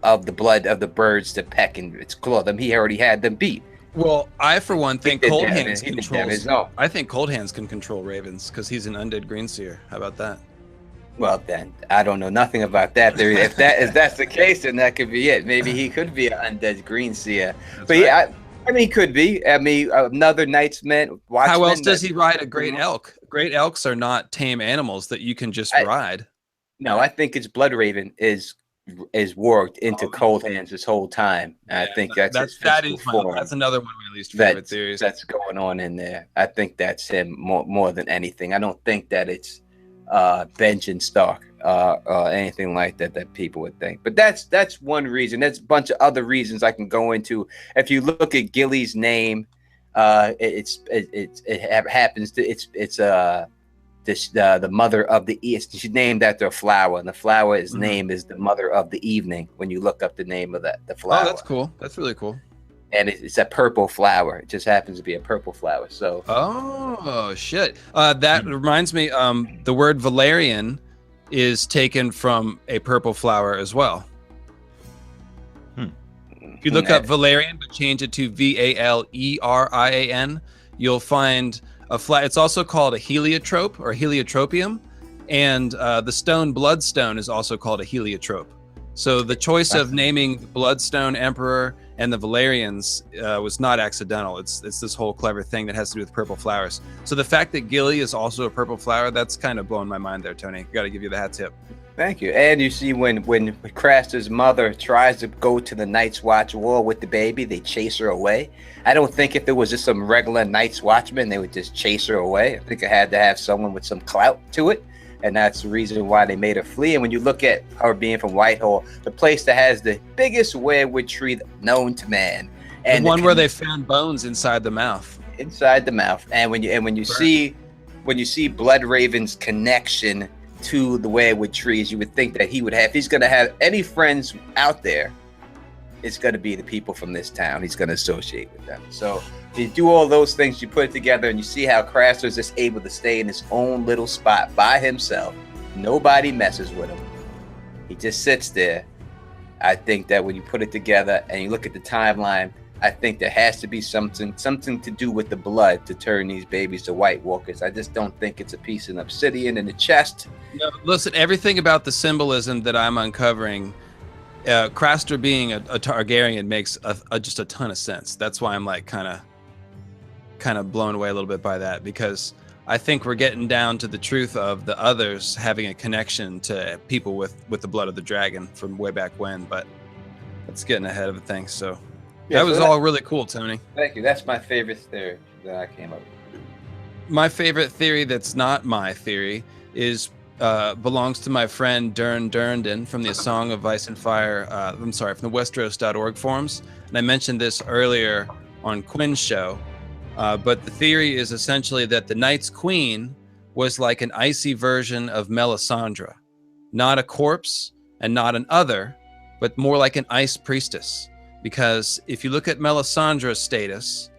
of the blood of the birds to peck and claw them. He already had them beat. Well, I for one think Cold Hands controls. No. I think Cold Hands can control ravens because he's an undead greenseer. How about that? Well, then I don't know nothing about that theory. If that's the case, then that could be it. Maybe he could be an undead greenseer. But right. Yeah, I mean, he could be. I mean, another Nightsman. How else does he ride a great elk? Great elks are not tame animals that you can just ride. No, I think it's Bloodraven is worked into Cold Hands this whole time. Yeah, I think that's another one of my least favorite theories that's going on in there. I think that's him more than anything. I don't think that it's Benjen Stark or anything like that people would think. But that's one reason. There's a bunch of other reasons I can go into. If you look at Gilly's name, it's the mother of the east. She's named after a flower, and the flower's name is the mother of the evening. When you look up the name of the flower, oh, that's cool. That's really cool. And it's a purple flower. It just happens to be a purple flower. So oh shit, that reminds me. The word Valerian is taken from a purple flower as well. If you look up Valerian but change it to Valerian, you'll find a it's also called a heliotrope or heliotropium, and the stone bloodstone is also called a heliotrope. So the choice of naming the Bloodstone Emperor and the Valerians was not accidental. It's this whole clever thing that has to do with purple flowers. So the fact that Gilly is also a purple flower, that's kind of blowing my mind there, Tony. Got to give you the hat tip. Thank you. And you see when Craster's mother tries to go to the Night's Watch wall with the baby, they chase her away. I don't think if it was just some regular Night's Watchman, they would just chase her away. I think it had to have someone with some clout to it. And that's the reason why they made her flee. And when you look at her being from Whitehall, the place that has the biggest weirwood tree known to man, and the one where they found bones inside the mouth. Inside the mouth. And when you see Bloodraven's connection to the weirwood trees, you would think that he would have, if he's going to have any friends out there, it's going to be the people from this town. He's going to associate with them. So you do all those things, you put it together, and you see how Craster is just able to stay in his own little spot by himself. Nobody messes with him. He just sits there. I think that when you put it together and you look at the timeline, I think there has to be something to do with the blood to turn these babies to White Walkers. I just don't think it's a piece of obsidian in the chest. No, listen, everything about the symbolism that I'm uncovering, Craster being a Targaryen makes just a ton of sense. That's why I'm like kind of blown away a little bit by that, because I think we're getting down to the truth of the others having a connection to people with the blood of the dragon from way back when. But it's getting ahead of things. So yeah, that was all really cool, Tony. Thank you. That's my favorite theory that I came up with. My favorite theory that's not my theory is belongs to my friend Dern Durndon from the A Song of Ice and Fire. From the Westeros.org forums. And I mentioned this earlier on Quinn's show. But the theory is essentially that the Night's Queen was like an icy version of Melisandre, not a corpse and not an other, but more like an ice priestess. Because if you look at Melisandre's status,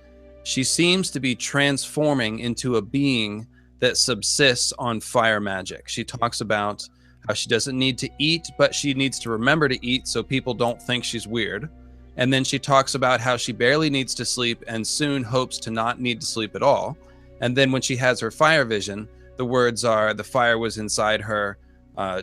she seems to be transforming into a being that subsists on fire magic. She talks about how she doesn't need to eat, but she needs to remember to eat so people don't think she's weird. And then she talks about how she barely needs to sleep and soon hopes to not need to sleep at all. And then when she has her fire vision, the words are, the fire was inside her,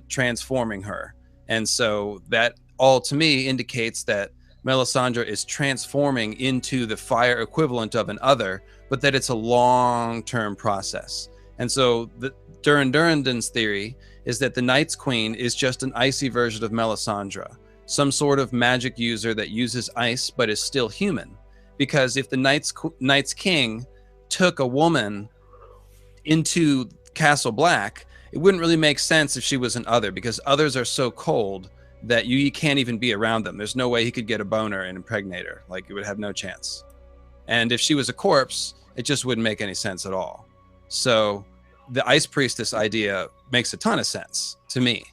transforming her. And so that all to me indicates that Melisandre is transforming into the fire equivalent of an other, but that it's a long-term process. And so the Durranden's theory is that the Night's Queen is just an icy version of Melisandre, some sort of magic user that uses ice but is still human. Because if the Night's King took a woman into Castle Black, it wouldn't really make sense if she was an other, because others are so cold that you can't even be around them. There's no way he could get a boner and impregnate her. Like, it would have no chance. And if she was a corpse, it just wouldn't make any sense at all. So the Ice Priestess idea makes a ton of sense to me.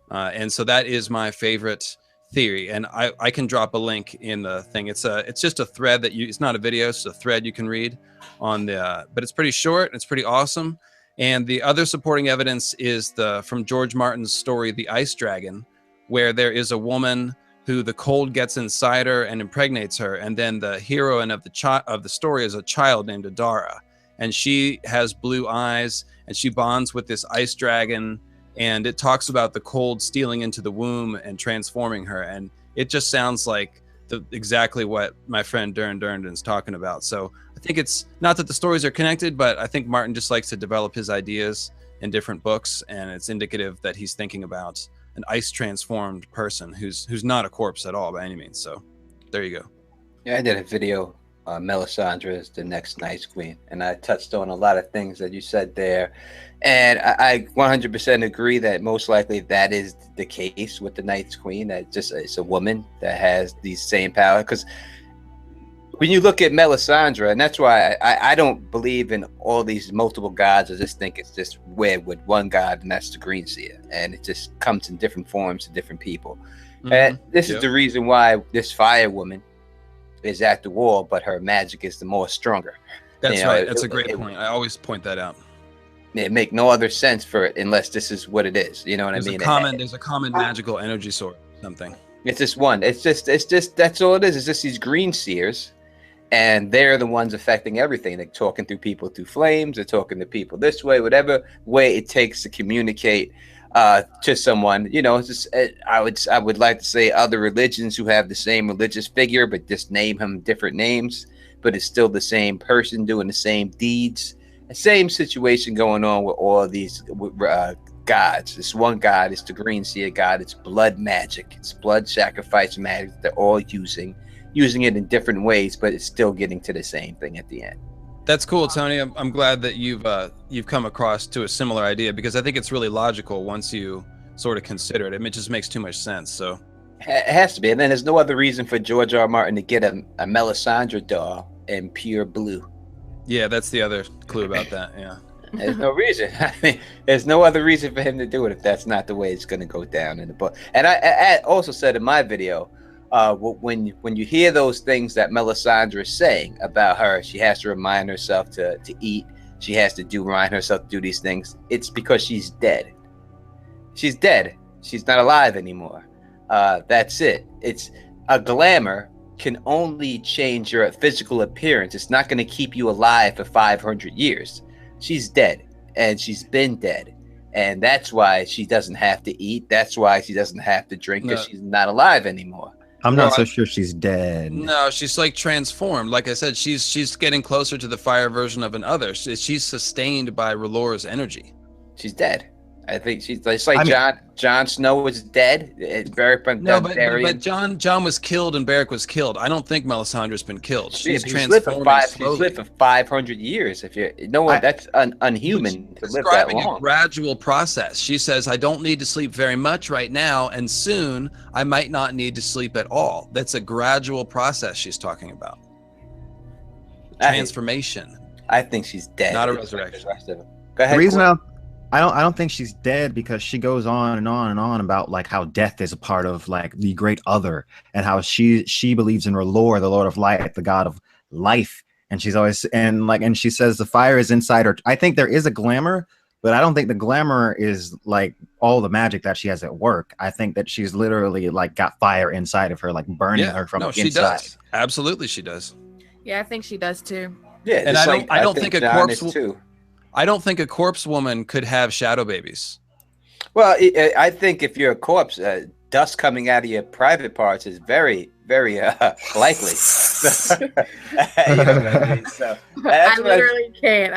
And so that is my favorite theory. And I can drop a link in the thing. It's just a thread that it's not a video, it's a thread you can read on the, but it's pretty short, it's pretty awesome. And the other supporting evidence is from George Martin's story, The Ice Dragon, where there is a woman who the cold gets inside her and impregnates her. And then the heroine of the story is a child named Adara. And she has blue eyes and she bonds with this ice dragon. And it talks about the cold stealing into the womb and transforming her. And it just sounds like exactly what my friend Durranden's talking about. So I think it's not that the stories are connected, but I think Martin just likes to develop his ideas in different books. And it's indicative that he's thinking about an ice transformed person who's not a corpse at all by any means. So there you go. Yeah, I did a video, Melisandre is the next Night's Queen, and I touched on a lot of things that you said there, and I 100% agree that most likely that is the case with the Night's Queen, that just it's a woman that has these same powers. Because when you look at Melisandre, and that's why I don't believe in all these multiple gods. I just think it's just wed with one god, and that's the Green Seer, and it just comes in different forms to different people. Mm-hmm. And this is the reason why this fire woman is at the wall, but her magic is the more stronger. That's right. That's a great point. I always point that out. It make no other sense for it unless this is what it is. You know what I mean? There's a common magical energy source. Something. It's just one. It's just that's all it is. It's just these Green Seers. And they're the ones affecting everything. They're talking through people through flames. They're talking to people this way, whatever way it takes to communicate to someone. You know, it's just, I would like to say other religions who have the same religious figure, but just name him different names, but it's still the same person doing the same deeds. The same situation going on with all of these gods. This one god is the Green Seer god. It's blood magic. It's blood sacrifice magic. They're all using it in different ways, but it's still getting to the same thing at the end. That's cool, Tony. I'm glad that you've come across to a similar idea, because I think it's really logical once you sort of consider it. It just makes too much sense. So it has to be. And then there's no other reason for George R. R. Martin to get a Melisandre doll in pure blue. Yeah, that's the other clue about that. Yeah. There's no reason. I mean, there's no other reason for him to do it if that's not the way it's going to go down in the book. And I also said in my video, when you hear those things that Melisandre is saying about her, she has to remind herself to eat. She has to remind herself to do these things. It's because she's dead. She's dead. She's not alive anymore. That's it. It's a glamour can only change your physical appearance. It's not going to keep you alive for 500 years. She's dead, and she's been dead. And that's why she doesn't have to eat. That's why she doesn't have to drink, because she's not alive anymore. I'm not so sure she's dead. No, she's like transformed. Like I said, she's getting closer to the fire version of an other. She's sustained by R'hllor's energy. She's dead. I think it's like Jon Snow was dead. But Jon was killed and Beric was killed. I don't think Melisandre's been killed. She's transforming slowly. She's lived for 500 years. That's unhuman to live that long. A gradual process. She says, I don't need to sleep very much right now, and soon I might not need to sleep at all. That's a gradual process she's talking about. transformation. I think she's dead. Not a resurrection. Go ahead. The reason I don't think she's dead because she goes on and on and on about like how death is a part of like the great other and how she believes in R'hllor, the Lord of Light, the God of life, and she's always and she says the fire is inside her. I think there is a glamour, but I don't think the glamour is like all the magic that she has at work. I think that she's literally like got fire inside of her, like burning her from the inside. She does. Absolutely, she does. Yeah, I think she does too. Yeah, and I don't think a corpse. Too. I don't think a corpse woman could have shadow babies. Well, I think if you're a corpse, dust coming out of your private parts is very, very likely. You know what I mean? So I literally can't.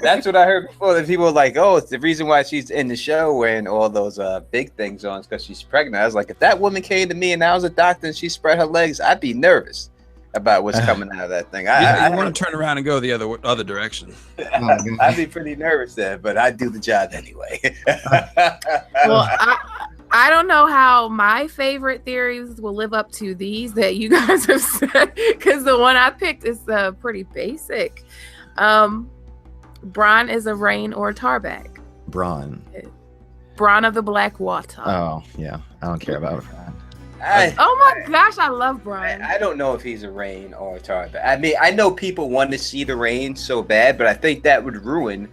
That's what I heard before. That people were like, "Oh, it's the reason why she's in the show wearing all those big things on is because she's pregnant." I was like, if that woman came to me and I was a doctor and she spread her legs, I'd be nervous about what's coming out of that thing. I want to turn around and go the other direction. I'd be pretty nervous there, but I'd do the job anyway. Well, I don't know how my favorite theories will live up to these that you guys have said, because the one I picked is pretty basic. Bran is a rain or a tarbag. Bran of the Black Water. Oh yeah, I don't care about that. Oh my gosh, I love Bran. I don't know if he's a rain or a tarbag. I mean, I know people want to see the rain so bad, but I think that would ruin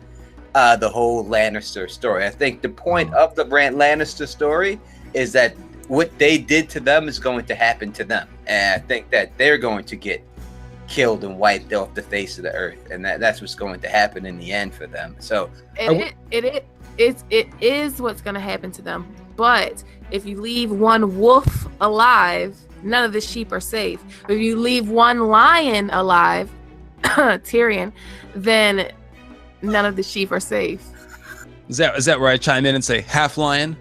the whole Lannister story. I think the point of the Bran Lannister story is that what they did to them is going to happen to them, and I think that they're going to get killed and wiped off the face of the earth, and that's what's going to happen in the end for them. So it is what's going to happen to them. But if you leave one wolf alive, none of the sheep are safe. If you leave one lion alive, Tyrion, then none of the sheep are safe. Is that where I chime in and say half lion?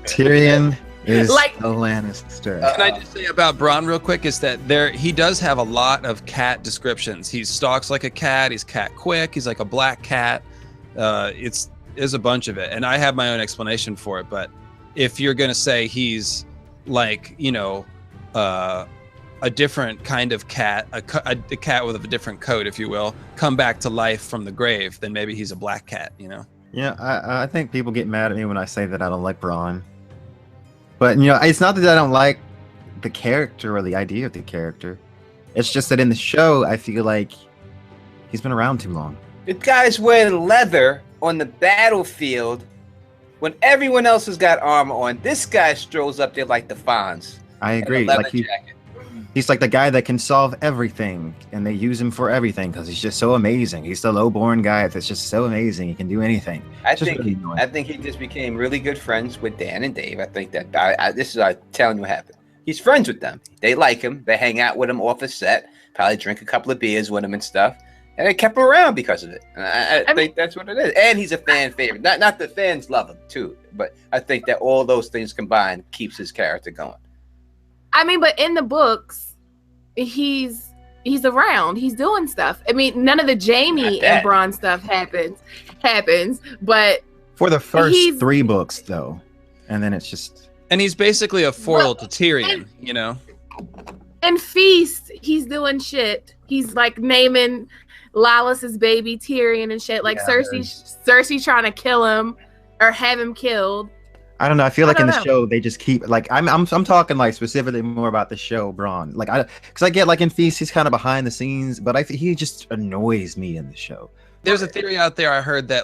Tyrion is like the Lannister. Can I just say about Bronn real quick is that he does have a lot of cat descriptions. He stalks like a cat. He's cat quick. He's like a black cat. There's a bunch of it, and I have my own explanation for it. But if you're gonna say he's like, a different kind of cat, a cat with a different coat, if you will, come back to life from the grave, then maybe he's a black cat. Yeah, I think people get mad at me when I say that I don't like Bronn. But it's not that I don't like the character or the idea of the character. It's just that in the show, I feel like he's been around too long. The guy's wearing leather on the battlefield when everyone else has got armor on. This guy strolls up there like the Fonz. I agree. Like he's like the guy that can solve everything, and they use him for everything because he's just so amazing. He's the low-born guy that's just so amazing. He can do anything. I think he just became really good friends with Dan and Dave. I think that this is telling you what happened. He's friends with them. They like him. They hang out with him off the set. Probably drink a couple of beers with him and stuff. And they kept him around because of it. And I think that's what it is. And he's a fan favorite. Not the fans love him too, but I think that all those things combined keeps his character going. I mean, but in the books, he's around. He's doing stuff. I mean, none of the Jaime and Bronn stuff happens, but for the first 3 books though, and then it's just. And he's basically a foil to Tyrion, In Feast, he's doing shit. He's like naming Lawless's baby Tyrion and shit. Like Cersei trying to kill him or have him killed. I don't know. I feel like in the show they just keep like I'm talking like specifically more about the show Bronn. Like because I get like in Feast he's kind of behind the scenes, but he just annoys me in the show. There's a theory out there I heard that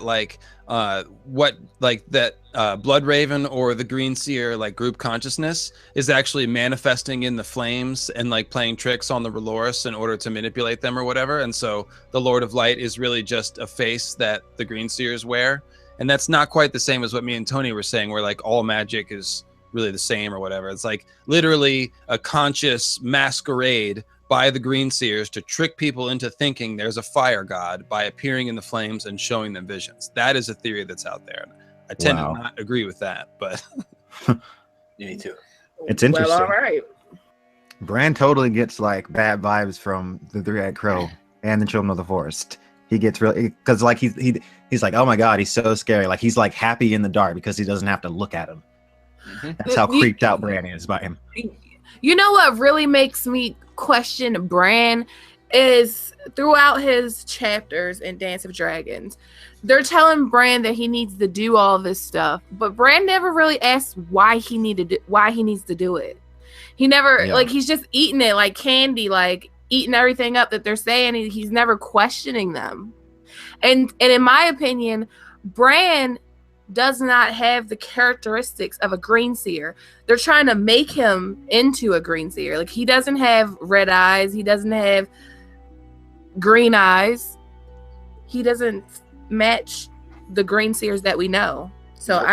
Bloodraven or the Green Seer like group consciousness is actually manifesting in the flames and like playing tricks on the R'hllor in order to manipulate them or whatever. And so the Lord of Light is really just a face that the Green Seers wear. And that's not quite the same as what me and Tony were saying, where like all magic is really the same or whatever. It's like literally a conscious masquerade by the Green Seers to trick people into thinking there's a fire god by appearing in the flames and showing them visions. That is a theory that's out there. I tend to not agree with that, but me too. It's interesting. Well, all right. Bran totally gets like bad vibes from the Three-Eyed Crow and the Children of the Forest. He gets really because like he's like, oh my god, he's so scary. Like he's like happy in the dark because he doesn't have to look at him. Mm-hmm. That's how creeped out Bran is by him. You know what really makes me question Bran is throughout his chapters in Dance of Dragons, they're telling Bran that he needs to do all this stuff, but Bran never really asks why he needs to do it. He never like, he's just eating it like candy, like eating everything up that they're saying. He's never questioning them. And in my opinion, Bran does not have the characteristics of a green seer. They're trying to make him into a green seer. Like, he doesn't have red eyes. He doesn't have green eyes. He doesn't match the green seers that we know. So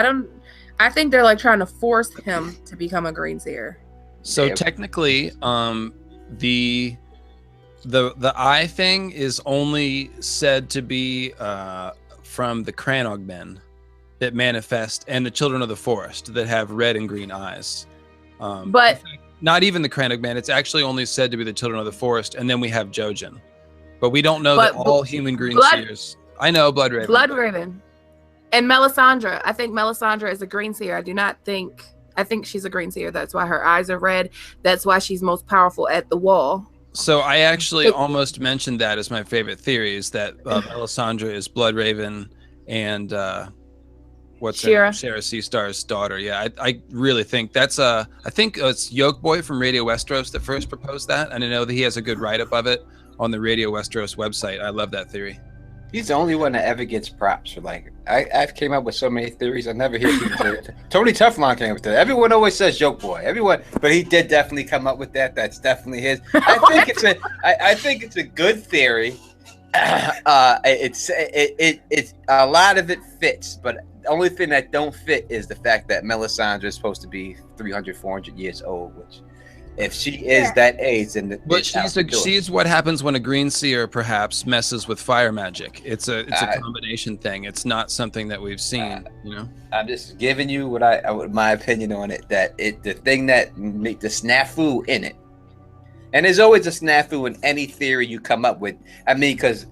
I think they're like trying to force him to become a green seer. So technically, the eye thing is only said to be from the Cranog men that manifest, and the children of the forest that have red and green eyes. But not even the Cranog men. It's actually only said to be the children of the forest, and then we have Jojen. But we don't know that all human green seers. I know Bloodraven. Bloodraven. And Melisandre. I think Melisandre is a green seer. I think she's a green seer. That's why her eyes are red. That's why she's most powerful at the wall. So I actually almost mentioned that as my favorite theory, is that Melisandre is Bloodraven and Shira Seastar's daughter. Yeah, I really think that's I think it's Yolkboy from Radio Westeros that first proposed that, and I know that he has a good write-up of it on the Radio Westeros website. I love that theory. He's the only one that ever gets props for, like, I've came up with so many theories. I never hear people say it. Tony Teflon came up with it. Everyone always says Joke Boy. Everyone, but he did definitely come up with that. That's definitely his. I think it's a good theory. It's a lot of it fits, but the only thing that don't fit is the fact that Melisandre is supposed to be 300, 400 years old, which, if she is that age, then but she's what happens when a green seer perhaps messes with fire magic. It's a combination thing. It's not something that we've seen. I'm just giving you what my opinion on it. That the thing that make the snafu in it, and there's always a snafu in any theory you come up with. I mean, because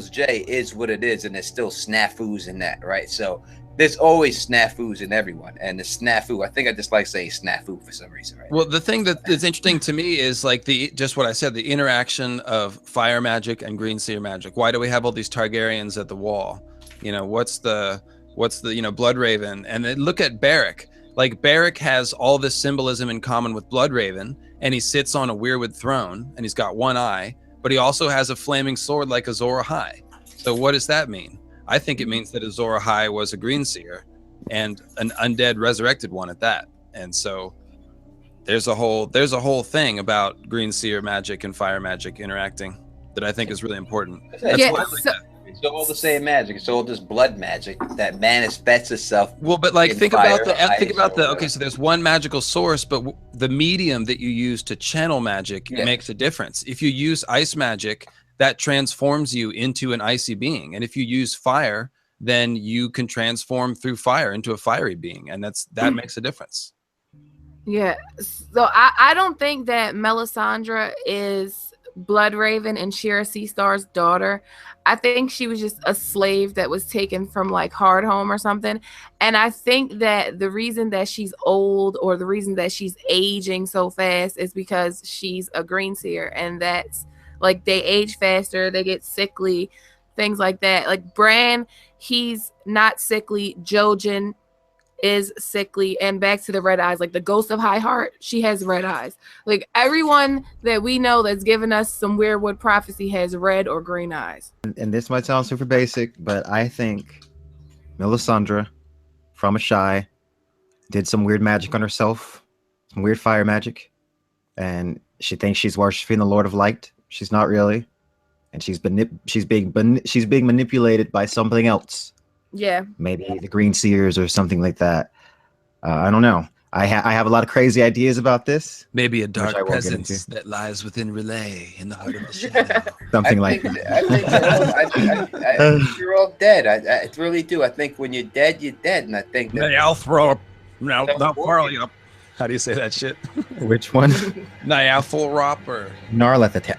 J is what it is, and there's still snafus in that, right? So there's always snafus in everyone, and the snafu, I think I just like saying snafu for some reason, right? Well, the thing that is interesting to me is like just what I said, the interaction of fire magic and green seer magic. Why do we have all these Targaryens at the wall? What's the Bloodraven? And then look at Beric. Like, Beric has all this symbolism in common with Bloodraven, and he sits on a weirwood throne, and he's got one eye, but he also has a flaming sword like Azor Ahai. So what does that mean? I think it means that Azor Ahai was a green seer, and an undead resurrected one at that. And so there's a whole thing about green seer magic and fire magic interacting that I think is really important. It's all the same magic. It's all just blood magic that manifests itself. Well, but like think about the okay, so there's one magical source, but the medium that you use to channel magic makes a difference. If you use ice magic, that transforms you into an icy being, and if you use fire, then you can transform through fire into a fiery being, and that makes a difference. Yeah, so I don't think that Melisandre is Bloodraven and Shira Seastar's daughter. I think she was just a slave that was taken from like Hardhome or something. And I think that the reason that she's old, or the reason that she's aging so fast, is because she's a green seer, and that's like, they age faster, they get sickly, things like that. Like Bran, he's not sickly. Jojen is sickly. And back to the red eyes, like the Ghost of High Heart, she has red eyes. Like everyone that we know that's given us some Weirwood prophecy has red or green eyes. And this might sound super basic, but I think Melisandre from Ashai did some weird magic on herself, some weird fire magic, and she thinks she's worshiping the Lord of Light. She's not really, and she's being manipulated by something else. Yeah, maybe the green seers or something like that. I don't know. I have a lot of crazy ideas about this. Maybe a dark presence that lies within Relay in the heart of the shadow. Something like that. I think you're all dead. I really do. I think when you're dead, you're dead, and I think that. How do you say that shit? Which one? Nyalthorop or Narlathotep.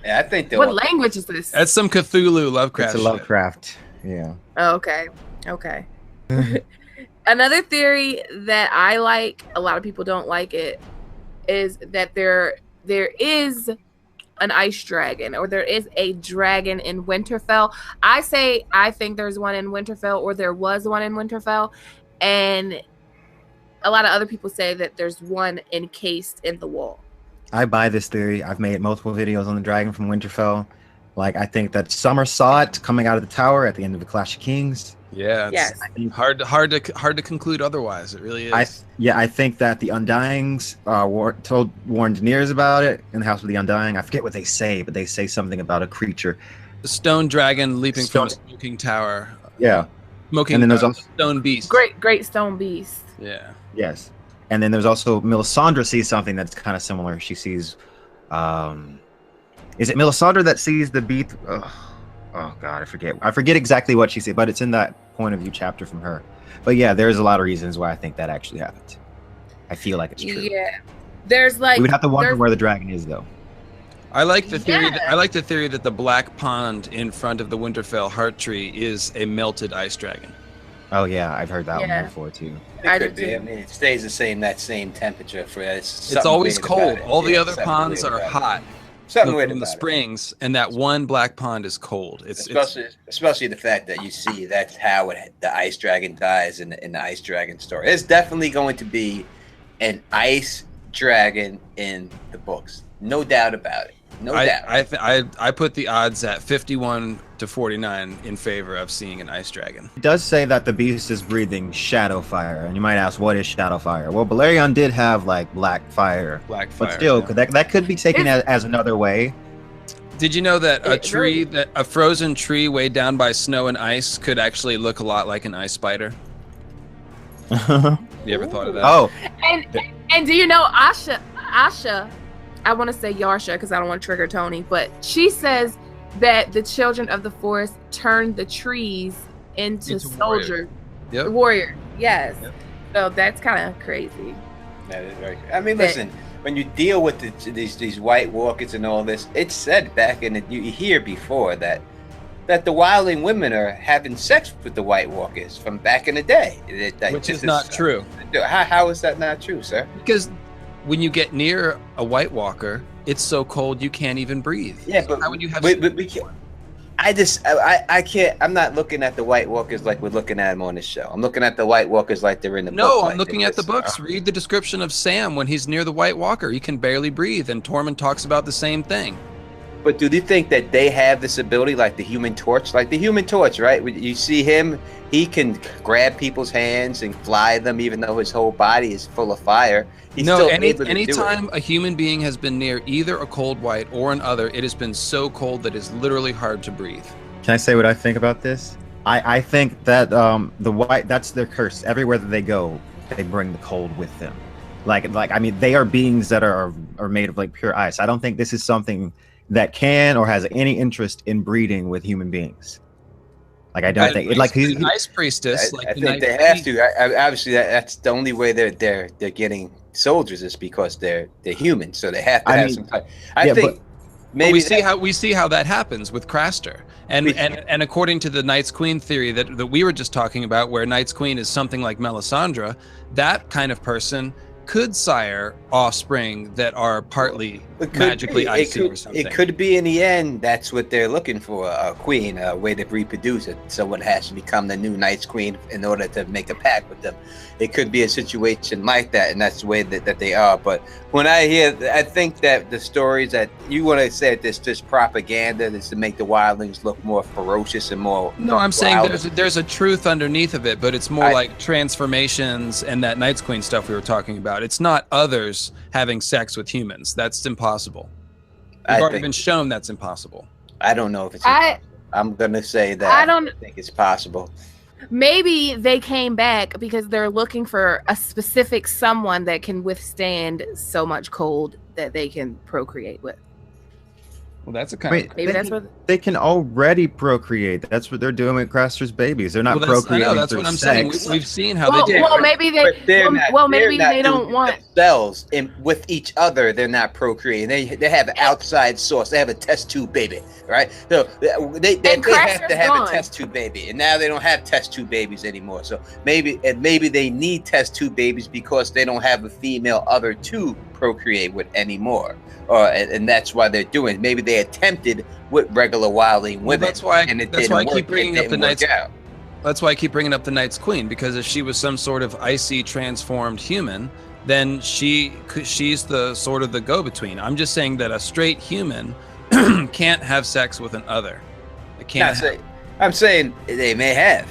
Yeah, I think. What language is this? That's some Cthulhu Lovecraft. It's a Lovecraft. Yeah. Oh, okay. Another theory that I like, a lot of people don't like it, is that there is an ice dragon, or there is a dragon in Winterfell. I think there's one in Winterfell, or there was one in Winterfell, and a lot of other people say that there's one encased in the wall. I buy this theory. I've made multiple videos on the dragon from Winterfell. Like, I think that Summer saw it coming out of the tower at the end of the Clash of Kings. Yeah, it's hard to conclude otherwise. It really is. I think that the Undyings warned Daenerys about it in the House of the Undying. I forget what they say, but they say something about a creature. The stone dragon leaping from a smoking tower. Yeah. Smoking, and then there's also stone beast. Great stone beast. Yeah. Yes. And then there's also Melisandre sees something that's kind of similar. She sees, is it Melisandre that sees the beast? Oh God, I forget exactly what she said, but it's in that point of view chapter from her. But yeah, there's a lot of reasons why I think that actually happened. I feel like it's true. Yeah, there's like, we would have to wonder where the dragon is, though. I like the theory. I like the theory that the black pond in front of the Winterfell heart tree is a melted ice dragon. Oh yeah, I've heard that one before too. It could be. I mean, it stays that same temperature for us. It's always cold. All the other ponds are hot. Something weird in the about springs, and that one black pond is cold. Especially the fact that you see that's how the ice dragon dies in the ice dragon story. There's definitely going to be an ice dragon in the books, no doubt about it. No doubt. I put the odds at 51 to 49 in favor of seeing an ice dragon. It does say that the beast is breathing shadow fire, and you might ask, what is shadow fire? Well, Balerion did have like black fire, but still, that could be taken as another way. Did you know that a frozen tree weighed down by snow and ice could actually look a lot like an ice spider? You ever thought of that? Oh, and do you know Asha? I want to say Yarsha because I don't want to trigger Tony, but she says that the children of the forest turned the trees into soldiers. Warrior. Yes. Yep. So that's kind of crazy. That is very crazy. I mean, listen, when you deal with these White Walkers and all this, it's said back in you hear before that the wildling women are having sex with the White Walkers from back in the day. Which is not true. How is that not true, sir? Because when you get near a White Walker, it's so cold you can't even breathe. Yeah, but how would you have? We can't. I can't. I'm not looking at the White Walkers like we're looking at them on this show. I'm looking at the White Walkers like they're in the book. No, I'm looking at the books. Read the description of Sam when he's near the White Walker. He can barely breathe, and Tormund talks about the same thing. But do you think that they have this ability like the Human Torch? Like the Human Torch, right? You see him, he can grab people's hands and fly them even though his whole body is full of fire. Anytime a human being has been near either a cold white or an other, it has been so cold that it's literally hard to breathe. Can I say what I think about this? I think that the white, that's their curse. Everywhere that they go, they bring the cold with them. Like I mean, they are beings that are made of like pure ice. I don't think this is something that can or has any interest in breeding with human beings. Like I don't think it. Like he's an ice priestess. I think they have to. Obviously, that's the only way they're getting soldiers is because they're human. So they have to have some type. I think maybe we see how that happens with Craster, and according to the Night's Queen theory that we were just talking about, where Night's Queen is something like Melisandre, that kind of person could sire offspring that are partly magically icy or something. It could be in the end that's what they're looking for, a queen, a way to reproduce it. Someone has to become the new Night's Queen in order to make a pact with them. It could be a situation like that, and that's the way that they are. But when I think that the stories that you want to say this propaganda is to make the wildlings look more ferocious and more. No, I'm saying there's a truth underneath of it, but it's more like transformations and that Night's Queen stuff we were talking about. It's not others having sex with humans. That's impossible. We've already been shown that's impossible. I don't know if it's impossible. I'm going to say that I think it's possible. Maybe they came back because they're looking for a specific someone that can withstand so much cold that they can procreate with. Well, that's a kind of... Maybe that's what... They can already procreate. That's what they're doing with Craster's babies. They're not procreating. That's what I'm saying. We've seen how they did. Well, maybe they don't want... Themselves with each other, they're not procreating. They have an outside source. They have a test tube baby, right? So they have to have a test tube baby. And now they don't have test tube babies anymore. So maybe they need test tube babies because they don't have a female other to procreate. procreate with anymore. And that's why they're doing it. Maybe they attempted with regular wildling women. That's why and it that's didn't why I work. keep bringing It up the didn't work Night's. out. That's why I keep bringing up the Night's Queen, because if she was some sort of icy transformed human, then she's the sort of the go-between. I'm just saying that a straight human can't have sex with an other. It can't. I'm saying they may have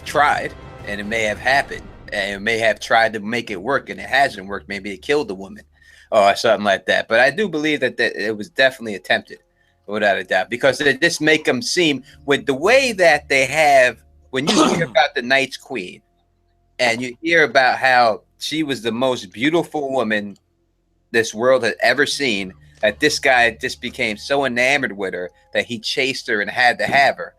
tried, and it may have happened, and it may have tried to make it work, and it hasn't worked. Maybe it killed the woman or something like that. But I do believe that it was definitely attempted, without a doubt, because they just make them seem with the way that they have. When you hear about the Night's Queen, and you hear about how she was the most beautiful woman this world had ever seen, that this guy just became so enamored with her that he chased her and had to have her.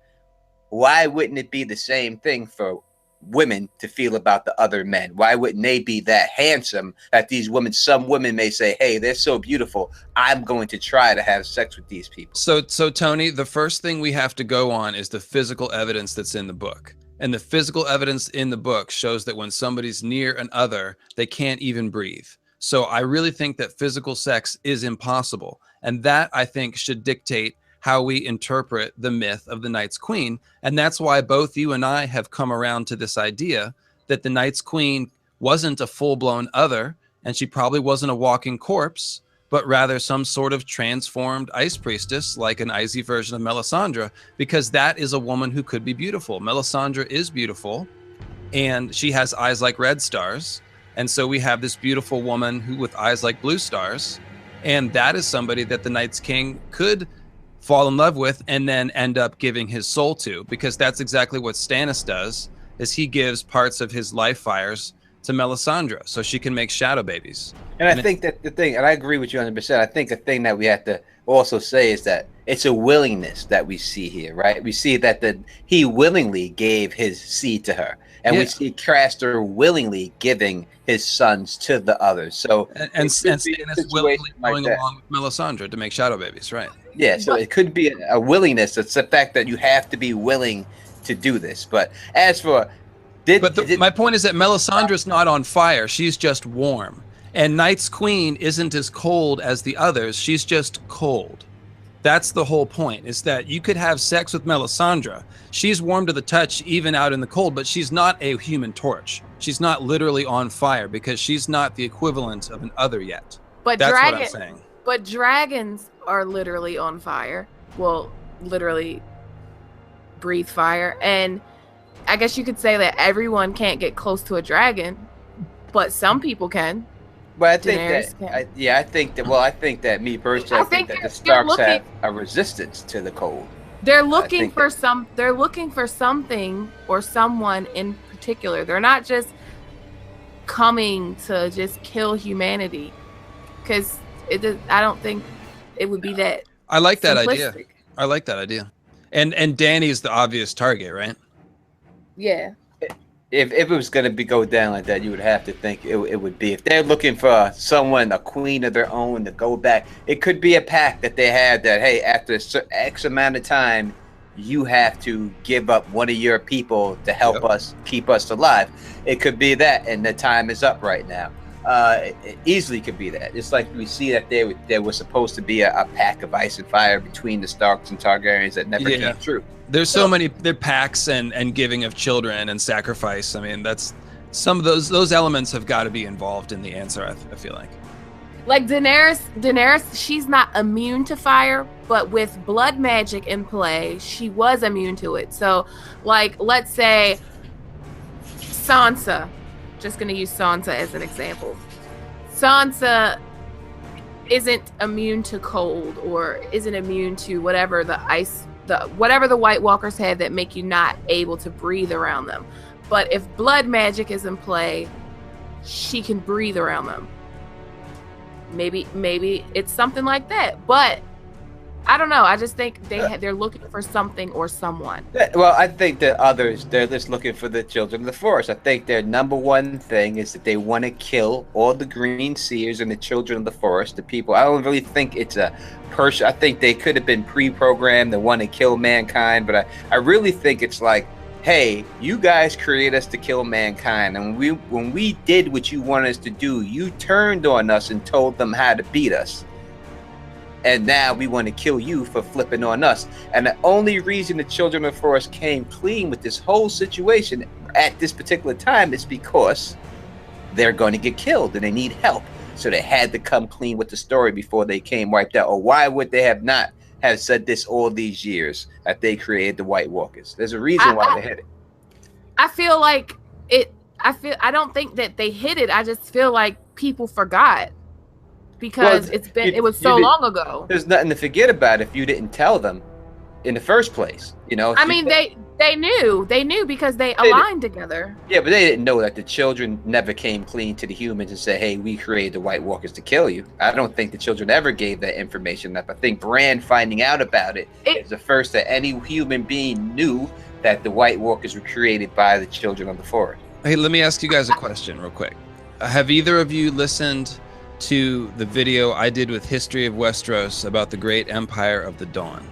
Why wouldn't it be the same thing for women to feel about the other men? Why wouldn't they be that handsome that these women, some women may say, hey, they're so beautiful, I'm going to try to have sex with these people. So Tony, the first thing we have to go on is the physical evidence that's in the book. And the physical evidence in the book shows that when somebody's near an other, they can't even breathe. So I really think that physical sex is impossible. And that, I think, should dictate how we interpret the myth of the Night's Queen. And that's why both you and I have come around to this idea that the Night's Queen wasn't a full-blown other, and she probably wasn't a walking corpse, but rather some sort of transformed ice priestess, like an icy version of Melisandre, because that is a woman who could be beautiful. Melisandre is beautiful, and she has eyes like red stars. And so we have this beautiful woman who with eyes like blue stars. And that is somebody that the Night's King could fall in love with and then end up giving his soul to, because that's exactly what Stannis does, is he gives parts of his life fires to Melisandre so she can make shadow babies. And I think that the thing, and I agree with you 100%, I think the thing that we have to also say is that it's a willingness that we see here, right? We see that he willingly gave his seed to her. And we see Craster willingly giving his sons to the others. So and Stannis willingly going along with Melisandre to make shadow babies, right? Yeah, so it could be a willingness. It's the fact that you have to be willing to do this. But as for my point is that Melisandre's not on fire. She's just warm. And Night's Queen isn't as cold as the others. She's just cold. That's the whole point, is that you could have sex with Melisandre. She's warm to the touch even out in the cold, but she's not a human torch. She's not literally on fire because she's not the equivalent of an other yet. But that's what I'm saying. But dragons are literally on fire. Well, literally breathe fire. And I guess you could say that everyone can't get close to a dragon, but some people can. But I think I think that me personally, I think that the Starks have a resistance to the cold. They're looking for something or someone in particular. They're not just coming to just kill humanity, because I don't think it would be that. I like that idea. I like that idea. And Dany's the obvious target, right? Yeah. If it was going to go down like that, you would have to think it would be. If they're looking for someone, a queen of their own, to go back, it could be a pact that they had that, hey, after X amount of time, you have to give up one of your people to help us keep us alive. It could be that, and the time is up right now. It easily could be that. It's like we see that there was supposed to be a pact of ice and fire between the Starks and Targaryens that never came true. There's so many pacts and giving of children and sacrifice. I mean, that's some of those elements have got to be involved in the answer. I feel like Daenerys, she's not immune to fire, but with blood magic in play, she was immune to it. So, like, let's say Sansa. Just going to use Sansa as an example. Sansa isn't immune to cold or isn't immune to whatever the White Walkers have that make you not able to breathe around them. But if blood magic is in play, she can breathe around them. Maybe it's something like that. But I don't know. I just think they're looking for something or someone. Well, I think that others, they're just looking for the children of the forest. I think their number one thing is that they want to kill all the green seers and the children of the forest, the people. I don't really think it's a person. I think they could have been pre-programmed to want to kill mankind, but I really think it's like hey, you guys created us to kill mankind, and when we did what you wanted us to do, you turned on us and told them how to beat us. And now we want to kill you for flipping on us. And the only reason the Children of the Forest came clean with this whole situation at this particular time is because they're going to get killed and they need help. So they had to come clean with the story before they came wiped out. Or why would they have not have said this all these years that they created the White Walkers? There's a reason why they hid it. I feel like I don't think that they hid it. I just feel like people forgot. Because it was so long ago. There's nothing to forget about if you didn't tell them in the first place. You know. I mean, they knew because they aligned together. Yeah, but they didn't know that the children never came clean to the humans and said, "Hey, we created the White Walkers to kill you." I don't think the children ever gave that information up. I think Bran finding out about it is the first that any human being knew that the White Walkers were created by the Children of the Forest. Hey, let me ask you guys a question real quick. Have either of you listened to the video I did with History of Westeros about the Great Empire of the Dawn?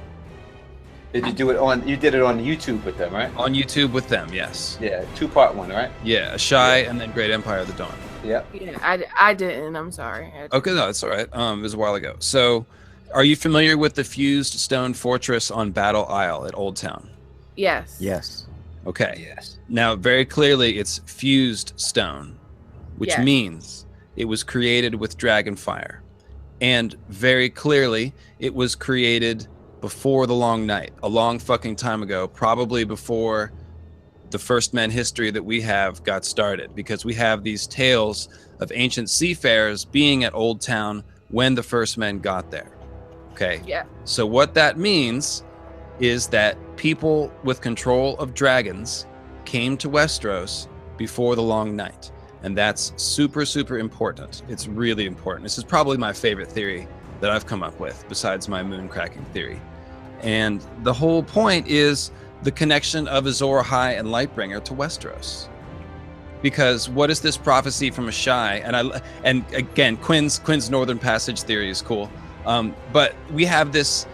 Did you do it on? You did it on YouTube with them, right? On YouTube with them, yes. Yeah, 2-part one, right? Yeah, Ashai and then Great Empire of the Dawn. Yeah. Yeah, I didn't. I'm sorry. Okay, no, that's all right. It was a while ago. So, are you familiar with the fused stone fortress on Battle Isle at Old Town? Yes. Yes. Okay. Yes. Now, very clearly, it's fused stone, which means it was created with dragon fire. And very clearly, it was created before the Long Night, a long fucking time ago, probably before the First Men history that we have got started, because we have these tales of ancient seafarers being at Old Town when the First Men got there. Okay. Yeah. So what that means is that people with control of dragons came to Westeros before the Long Night. And that's super, super important. It's really important. This is probably my favorite theory that I've come up with, besides my moon cracking theory. And the whole point is the connection of Azor Ahai and Lightbringer to Westeros. Because what is this prophecy from Ashai? And again, Quinn's Northern Passage theory is cool. But we have this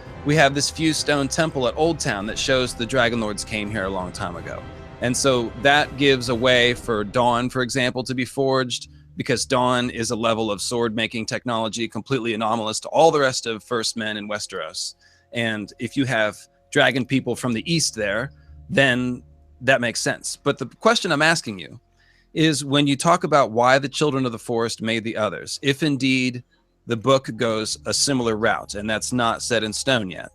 fused stone temple at Old Town that shows the Dragon Lords came here a long time ago. And so that gives a way for Dawn, for example, to be forged, because Dawn is a level of sword-making technology completely anomalous to all the rest of First Men in Westeros. And if you have dragon people from the east there, then that makes sense. But the question I'm asking you is, when you talk about why the Children of the Forest made the Others, if indeed the book goes a similar route, and that's not set in stone yet,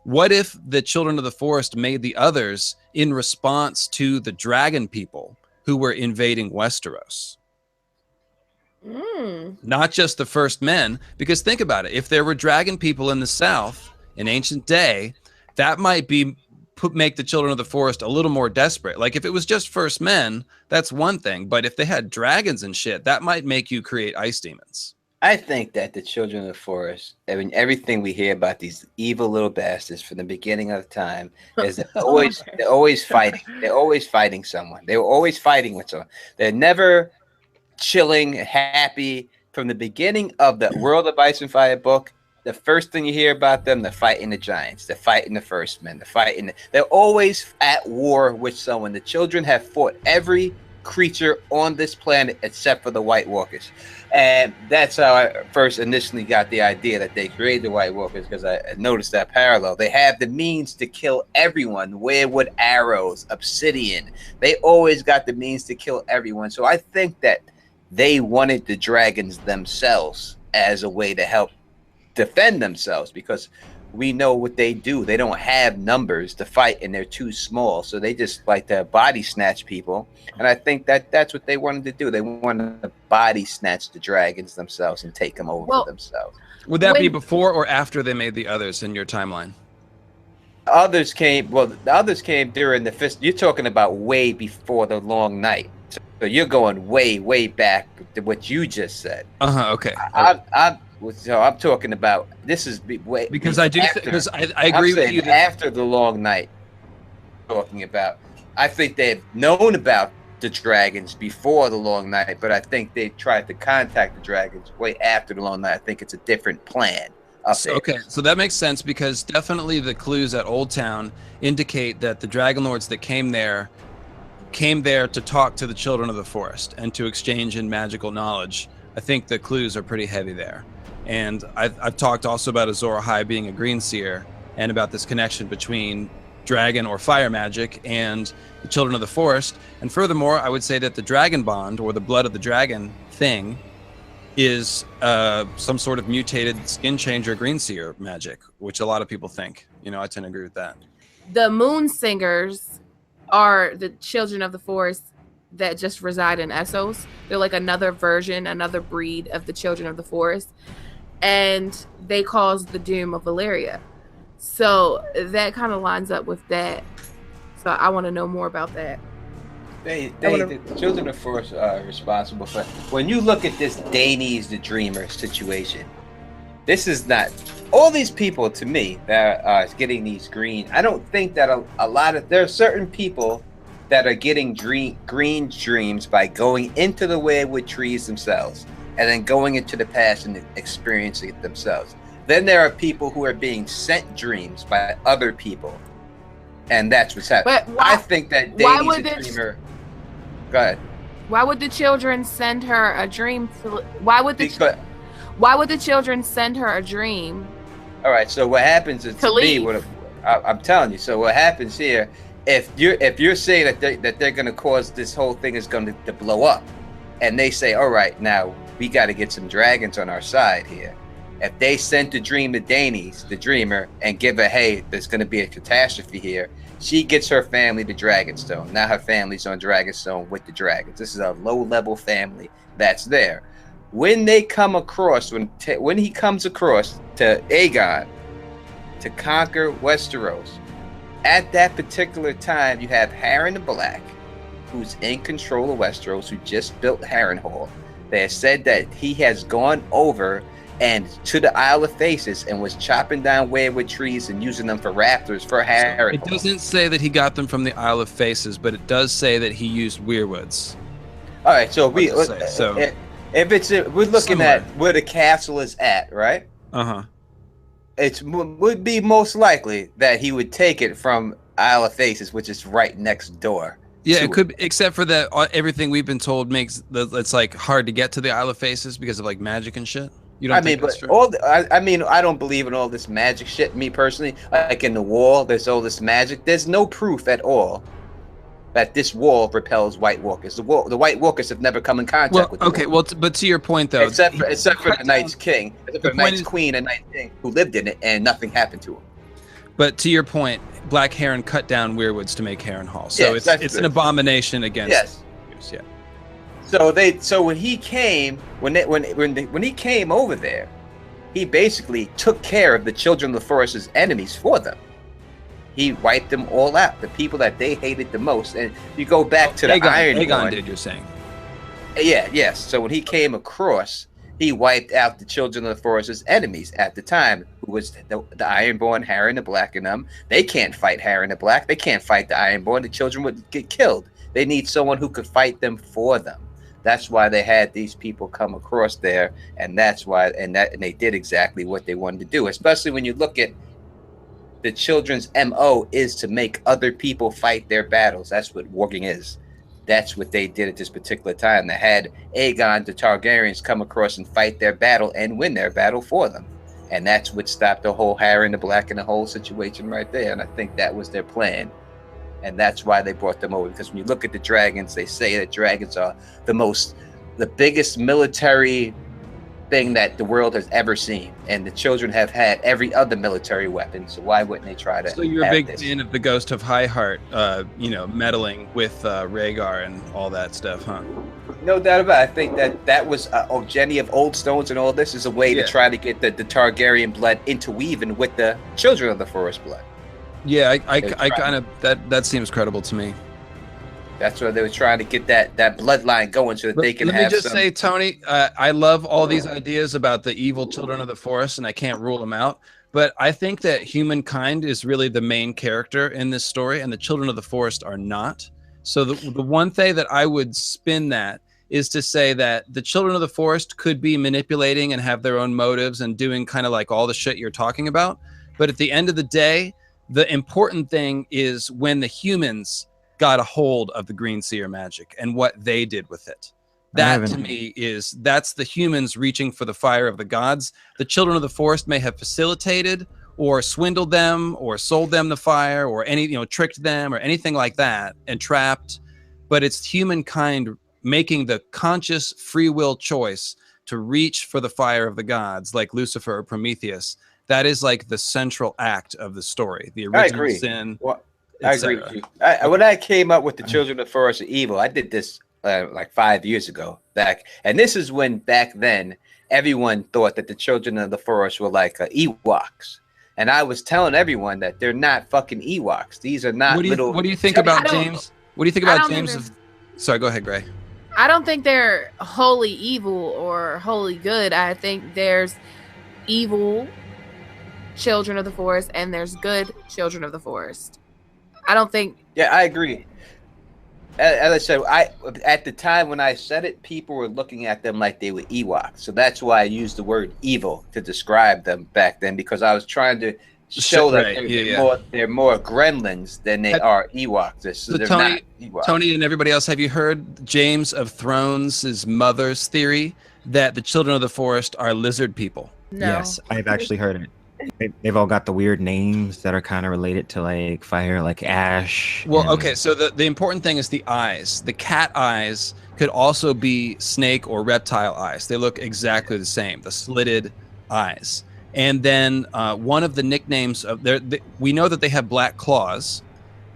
what if the Children of the Forest made the Others in response to the dragon people who were invading Westeros? Not just the First Men, because think about it. If there were dragon people in the South in ancient day, that might make the Children of the Forest a little more desperate. Like if it was just First Men, that's one thing. But if they had dragons and shit, that might make you create ice demons. I think that the Children of the Forest, I mean, everything we hear about these evil little bastards from the beginning of the time is they're always fighting. They're always fighting someone. They were always fighting with someone. They're never chilling, happy. From the beginning of the World of Ice and Fire book, the first thing you hear about them, they're fighting the giants. They're fighting the First Men. They're always at war with someone. The children have fought every creature on this planet except for the White Walkers. And that's how I first initially got the idea that they created the White Walkers, because I noticed that parallel. They have the means to kill everyone. Weirwood arrows, obsidian. They always got the means to kill everyone. So I think that they wanted the dragons themselves as a way to help defend themselves, because we know what they do. They don't have numbers to fight, and they're too small. So they just like to body snatch people. And I think that that's what they wanted to do. They wanted to body snatch the dragons themselves and take them over for themselves. Would that be before or after they made the Others in your timeline? The others came during the fist. You're talking about way before the Long Night. So you're going way, way back to what you just said. Okay. So I'm talking about, this is way, because I agree with you. After the Long Night, talking about, I think they've known about the dragons before the Long Night, but I think they tried to contact the dragons way after the Long Night. I think it's a different plan up there. Okay, so that makes sense because definitely the clues at Old Town indicate that the Dragon Lords that came there to talk to the Children of the Forest and to exchange in magical knowledge. I think the clues are pretty heavy there. And I've talked also about Azor Ahai being a green seer and about this connection between dragon or fire magic and the Children of the Forest. And furthermore, I would say that the dragon bond or the blood of the dragon thing is some sort of mutated skin changer green seer magic, which a lot of people think. You know, I tend to agree with that. The Moon Singers are the Children of the Forest that just reside in Essos. They're like another version, another breed of the Children of the Forest. And they caused the doom of Valyria. So that kind of lines up with that. So I want to know more about that. The Children of the Forest are responsible for. When you look at this Daenerys the Dreamer situation, this is not all these people to me that are getting these green. I don't think that a lot of there are certain people that are getting green dreams by going into the Weirwood trees themselves and then going into the past and experiencing it themselves. Then there are people who are being sent dreams by other people, and that's what's happening. I think that Daenerys the Dreamer. Go ahead. Why would the children send her a dream? Why would the children send her a dream? All right. So what happens is to leave. I'm telling you. So what happens here? If you're saying that they're going to cause this whole thing is going to blow up, and they say, all right, now we got to get some dragons on our side here. If they sent the dream to Daenerys, the Dreamer, and give her, hey, there's going to be a catastrophe here, she gets her family to Dragonstone. Now her family's on Dragonstone with the dragons. This is a low-level family that's there. When they come across, when he comes across to Aegon to conquer Westeros, at that particular time, you have Harren the Black, who's in control of Westeros, who just built Harrenhal. They have said that he has gone over and to the Isle of Faces and was chopping down weirwood trees and using them for rafters for Harrenhal. It doesn't say that he got them from the Isle of Faces, but it does say that he used weirwoods. All right, so we're looking somewhere at where the castle is at, right? It would be most likely that he would take it from Isle of Faces, which is right next door. Yeah, it could, except for that everything we've been told makes it's like hard to get to the Isle of Faces because of like magic and shit. You don't think that's true? I don't believe in all this magic shit. Me personally, like in the wall, there's all this magic. There's no proof at all that this wall repels White Walkers. The White Walkers have never come in contact with. Okay, but to your point though, except for the Night's King, except for the Night's Queen and Night's King who lived in it, and nothing happened to him. But to your point, Black Heron cut down weirwoods to make Harrenhal, so it's an abomination against. Yes. Yeah. So when he came over there, he basically took care of the Children of the Forest's enemies for them. He wiped them all out, the people that they hated the most. And you go back to the Ironborn. Aegon did, you're saying? Yeah, yes. So when he came across, he wiped out the Children of the Forest's enemies at the time, who was the Ironborn, Harren the Black, and them. They can't fight Harren the Black. They can't fight the Ironborn. The children would get killed. They need someone who could fight them for them. That's why they had these people come across there, and that's why, and they did exactly what they wanted to do. Especially when you look at the children's MO is to make other people fight their battles. That's what warging is. That's what they did at this particular time. They had Aegon, the Targaryens, come across and fight their battle and win their battle for them. And that's what stopped the whole Harren the Black and the whole situation right there. And I think that was their plan. And that's why they brought them over. Because when you look at the dragons, they say that dragons are the biggest military thing that the world has ever seen. And the children have had every other military weapon. So why wouldn't they try to? So you're a big fan of the Ghost of Highheart, meddling with Rhaegar and all that stuff, huh? No doubt about it. I think that was Jenny of Old Stones and all this is a way to try to get the Targaryen blood interweaving with the Children of the Forest blood. Yeah, I kind of that seems credible to me. That's why they were trying to get that bloodline going so that they can have. Let me just say, Tony, I love all these ideas about the evil Children of the Forest, and I can't rule them out. But I think that humankind is really the main character in this story, and the Children of the Forest are not. So the one thing that I would spin that is to say that the children of the forest could be manipulating and have their own motives and doing kind of like all the shit you're talking about. But at the end of the day, the important thing is when the humans got a hold of the green seer magic and what they did with it. That to me that's the humans reaching for the fire of the gods. The children of the forest may have facilitated or swindled them or sold them the fire or tricked them or anything like that and trapped. But it's humankind making the conscious free will choice to reach for the fire of the gods, like Lucifer or Prometheus. That is like the central act of the story, the original sin. Well, I agree with you. When I came up with the children of the forest of evil, I did this like 5 years ago back. And this is when back then everyone thought that the children of the forest were like Ewoks. And I was telling everyone that they're not fucking Ewoks. These are not little. What do you think about James? What do you think about James? Sorry, go ahead, Gray. I don't think they're wholly evil or wholly good. I think there's evil children of the forest and there's good children of the forest. I don't think. Yeah, I agree. As I said, at the time when I said it, people were looking at them like they were Ewoks. So that's why I used the word evil to describe them back then, because I was trying to show that they're more gremlins than they are Ewoks. So they're not Ewoks. Tony and everybody else, have you heard James of Thrones' mother's theory that the children of the forest are lizard people? No. Yes, I've actually heard it. They've all got the weird names that are kind of related to like fire, like ash. Well, okay, so the important thing is the eyes. The cat eyes could also be snake or reptile eyes. They look exactly the same, the slitted eyes. And then one of the nicknames of we know that they have black claws,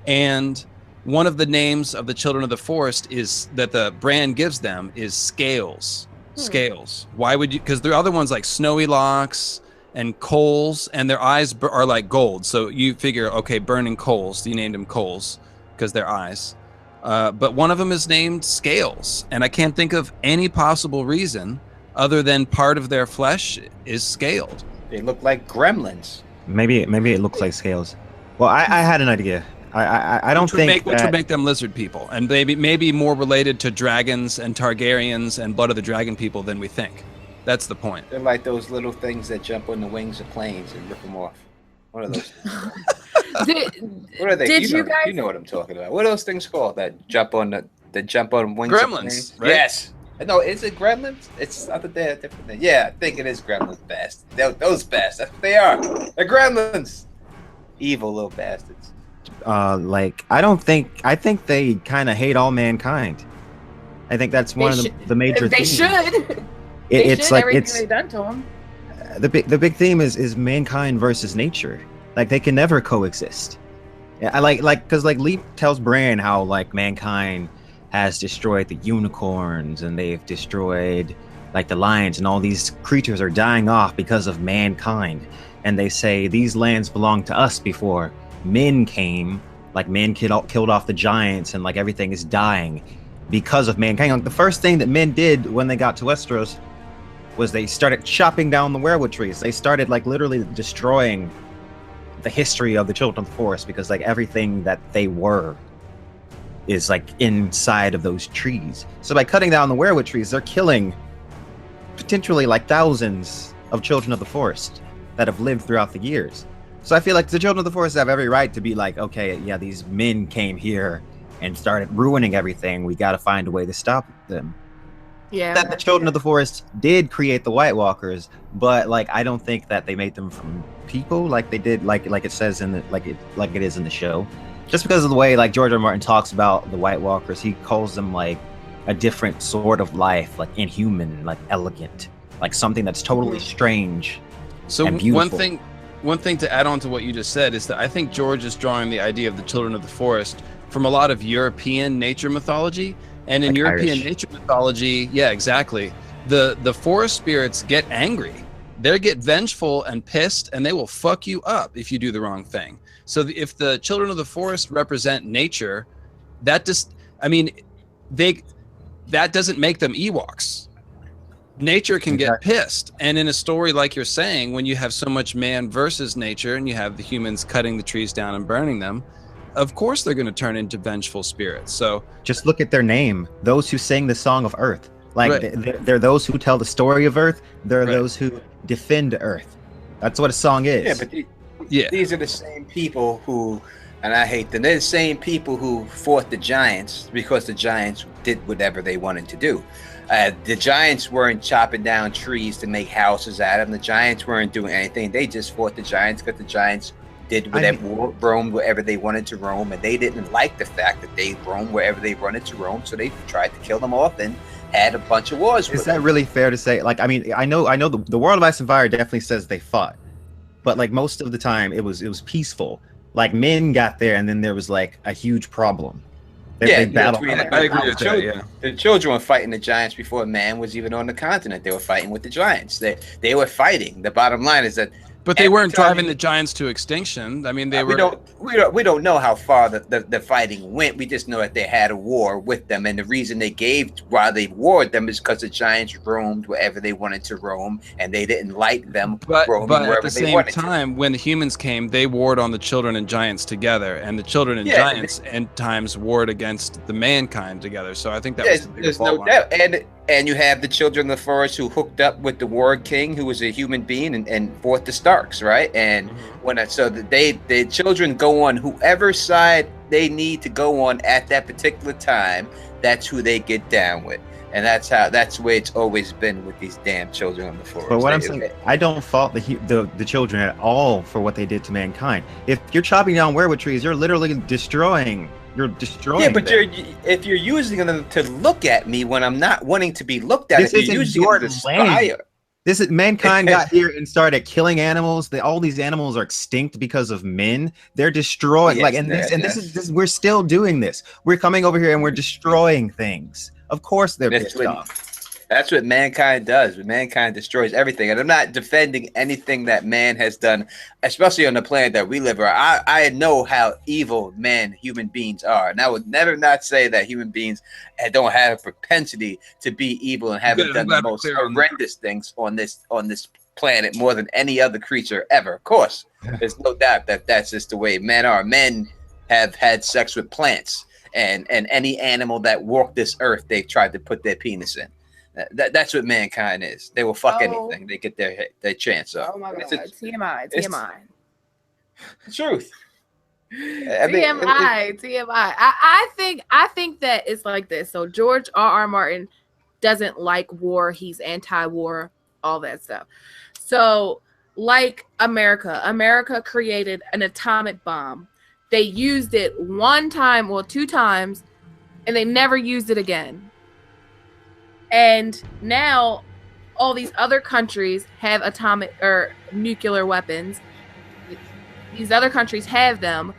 and one of the names of the children of the forest is that the Bran gives them is Scales. Scales. Why would you? Because there are other ones like Snowy Locks and Coals, and their eyes are like gold. So you figure, okay, burning coals. You named them Coals because their eyes. But one of them is named Scales, and I can't think of any possible reason other than part of their flesh is scaled. They look like gremlins. Maybe it looks like scales. Well, I had an idea. I don't think which would make them lizard people, and maybe more related to dragons and Targaryens and Blood of the Dragon people than we think. That's the point. They're like those little things that jump on the wings of planes and rip them off. What are those? What are they? You know what I'm talking about. What are those things called that jump on wings? Gremlins, of planes? right? Yes. No, is it gremlins? It's not that they're different thing. Yeah, I think it is gremlins. Those bastards. That's what they are. They're gremlins. Evil little bastards. I think they kind of hate all mankind. I think that's one of the major themes. They should. It's like everything they've done to them. The big theme is mankind versus nature. Like they can never coexist. I like because like Leaf tells Bran how like mankind has destroyed the unicorns and they've destroyed like the lions, and all these creatures are dying off because of mankind. And they say these lands belong to us before men came. Like men killed off the giants, and like everything is dying because of mankind. Like, the first thing that men did when they got to Westeros was they started chopping down the werewood trees. They started like literally destroying the history of the children of the forest, because like everything that they were is like inside of those trees. So by cutting down the werewood trees, they're killing potentially like thousands of children of the forest that have lived throughout the years. So I feel like the children of the forest have every right to be like, okay, yeah, these men came here and started ruining everything. We got to find a way to stop them. Yeah. That the children of the forest did create the White Walkers, but like I don't think that they made them from people like they did, like it says in the like it is in the show. Just because of the way like George R. R. Martin talks about the White Walkers, he calls them like a different sort of life, like inhuman, like elegant, like something that's totally strange. So and beautiful. One thing to add on to what you just said is that I think George is drawing the idea of the children of the forest from a lot of European nature mythology. And in like European Irish nature mythology, yeah, exactly. The forest spirits get angry. They get vengeful and pissed, and they will fuck you up if you do the wrong thing. So if the children of the forest represent nature, that doesn't make them Ewoks. Nature can get pissed. And in a story like you're saying, when you have so much man versus nature and you have the humans cutting the trees down and burning them, of course they're going to turn into vengeful spirits. So just look at their name. Those who sing the Song of Earth. Like Right. they're those who tell the story of Earth. They're Right. those who defend Earth. That's what a song is. Yeah, but Yeah. these are the same people who, and I hate them, they're the same people who fought the giants because the giants did whatever they wanted to do. The giants weren't chopping down trees to make houses out of them. The giants weren't doing anything. They just fought the giants because the giants did whatever, roamed wherever they wanted to roam, and they didn't like the fact that they roamed wherever they wanted to roam, so they tried to kill them off and had a bunch of wars with Is that really fair to say? Like, I mean, I know the World of Ice and Fire definitely says they fought, but like most of the time it was peaceful. Like men got there, and then there was like a huge problem. They battled. I agree with that. Yeah. The children were fighting the giants before man was even on the continent. They were fighting with the giants. They were fighting. The bottom line is that. But they weren't driving the giants to extinction. I mean, they were. We don't know how far the fighting went. We just know that they had a war with them, and the reason they gave why they warred them is because the giants roamed wherever they wanted to roam, and they didn't like them roaming But wherever at the they same wanted time, when the humans came, they warred on the children and giants together, and the children and giants in times warred against the mankind together. So I think that was the bigger there's fault no line. doubt. And you have the children of the forest who hooked up with the Warg King, who was a human being, and fought the Starks, right? And the children go on whoever side they need to go on at that particular time. That's who they get down with, and that's the way it's always been with these damn children of the forest. But what I'm saying, I don't fault the children at all for what they did to mankind. If you're chopping down werewood trees, you're literally destroying. You're destroying. Yeah, but them. if you're using them to look at me when I'm not wanting to be looked at, This if you're isn't using them your to lane. aspire. This is mankind got here and started killing animals. All these animals are extinct because of men. They're destroying this is we're still doing this. We're coming over here and we're destroying things. Of course they're pissed off. That's what mankind does. Mankind destroys everything. And I'm not defending anything that man has done, especially on the planet that we live on. I know how evil human beings are. And I would never not say that human beings don't have a propensity to be evil and haven't done the most horrendous things on this planet more than any other creature ever. Of course, there's no doubt that that's just the way men are. Men have had sex with plants, and any animal that walked this earth, they've tried to put their penis in. That's what mankind is. They will fuck anything. They get their chance up. Oh my god! TMI. The truth. TMI. I think that it's like this. So George R.R. Martin doesn't like war. He's anti-war. All that stuff. So like America created an atomic bomb. They used it one time, well, 2 times, and they never used it again. And now all these other countries have atomic or nuclear weapons. These other countries have them.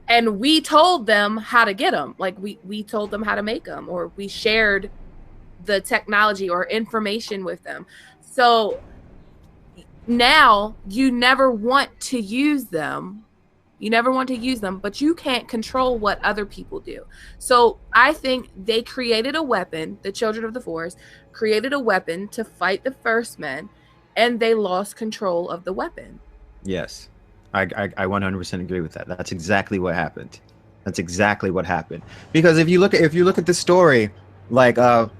And we told them how to get them. Like we told them how to make them, or we shared the technology or information with them. So now you never want to use them. You never want to use them, but you can't control what other people do. So I think they created a weapon, the Children of the Forest created a weapon to fight the First Men, and they lost control of the weapon. Yes, I 100% agree with that. That's exactly what happened. Because if you look at the story, like the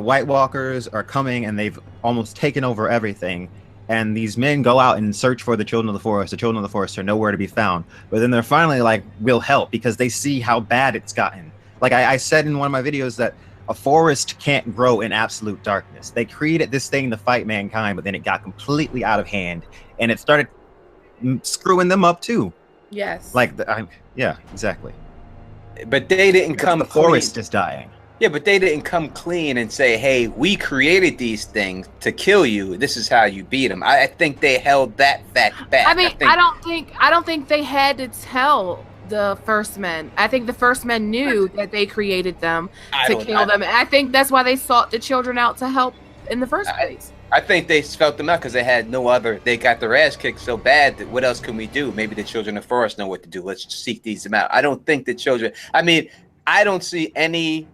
White Walkers are coming and they've almost taken over everything. And these men go out and search for the Children of the Forest. The Children of the Forest are nowhere to be found. But then they're finally like, we'll help, because they see how bad it's gotten. Like I said in one of my videos that a forest can't grow in absolute darkness. They created this thing to fight mankind, but then it got completely out of hand. And it started screwing them up too. Yes. Yeah, exactly. But they didn't come. The forest is dying. Yeah, but they didn't come clean and say, hey, we created these things to kill you. This is how you beat them. I think they held that fact back. I mean, I don't think they had to tell the First Men. I think the First Men knew that they created them to kill them. And I think that's why they sought the children out to help in the first place. I think they felt them out because they had no other. They got their ass kicked so bad that what else can we do? Maybe the Children of the Forest know what to do. Let's seek these out. I don't think the children. I mean, I don't see any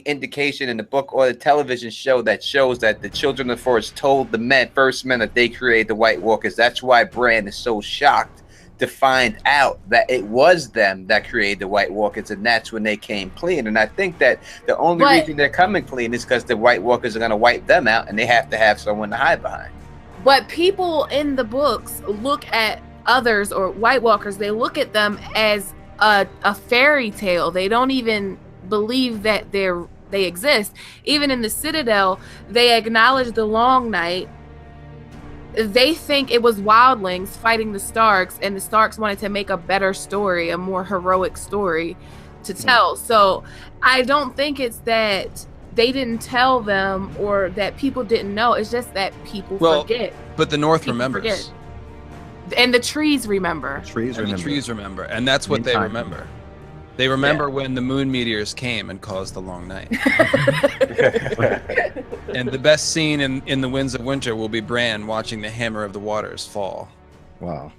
indication in the book or the television show that shows that the Children of the Forest told the First Men that they created the White Walkers. That's why Bran is so shocked to find out that it was them that created the White Walkers, and that's when they came clean. And I think that the only reason they're coming clean is because the White Walkers are going to wipe them out, and they have to have someone to hide behind. But people in the books look at others or White Walkers, they look at them as a fairy tale. They don't even believe that they exist. Even in the Citadel, they acknowledge the Long Night. They think it was wildlings fighting the Starks, and the Starks wanted to make a better story, a more heroic story to tell. So I don't think it's that they didn't tell them or that people didn't know. It's just that people forget. But the North People remembers. forget. And the trees remember. The trees remember. And that's what they remember. They remember when the moon meteors came and caused the long night. And the best scene in The Winds of Winter will be Bran watching the Hammer of the Waters fall. Wow.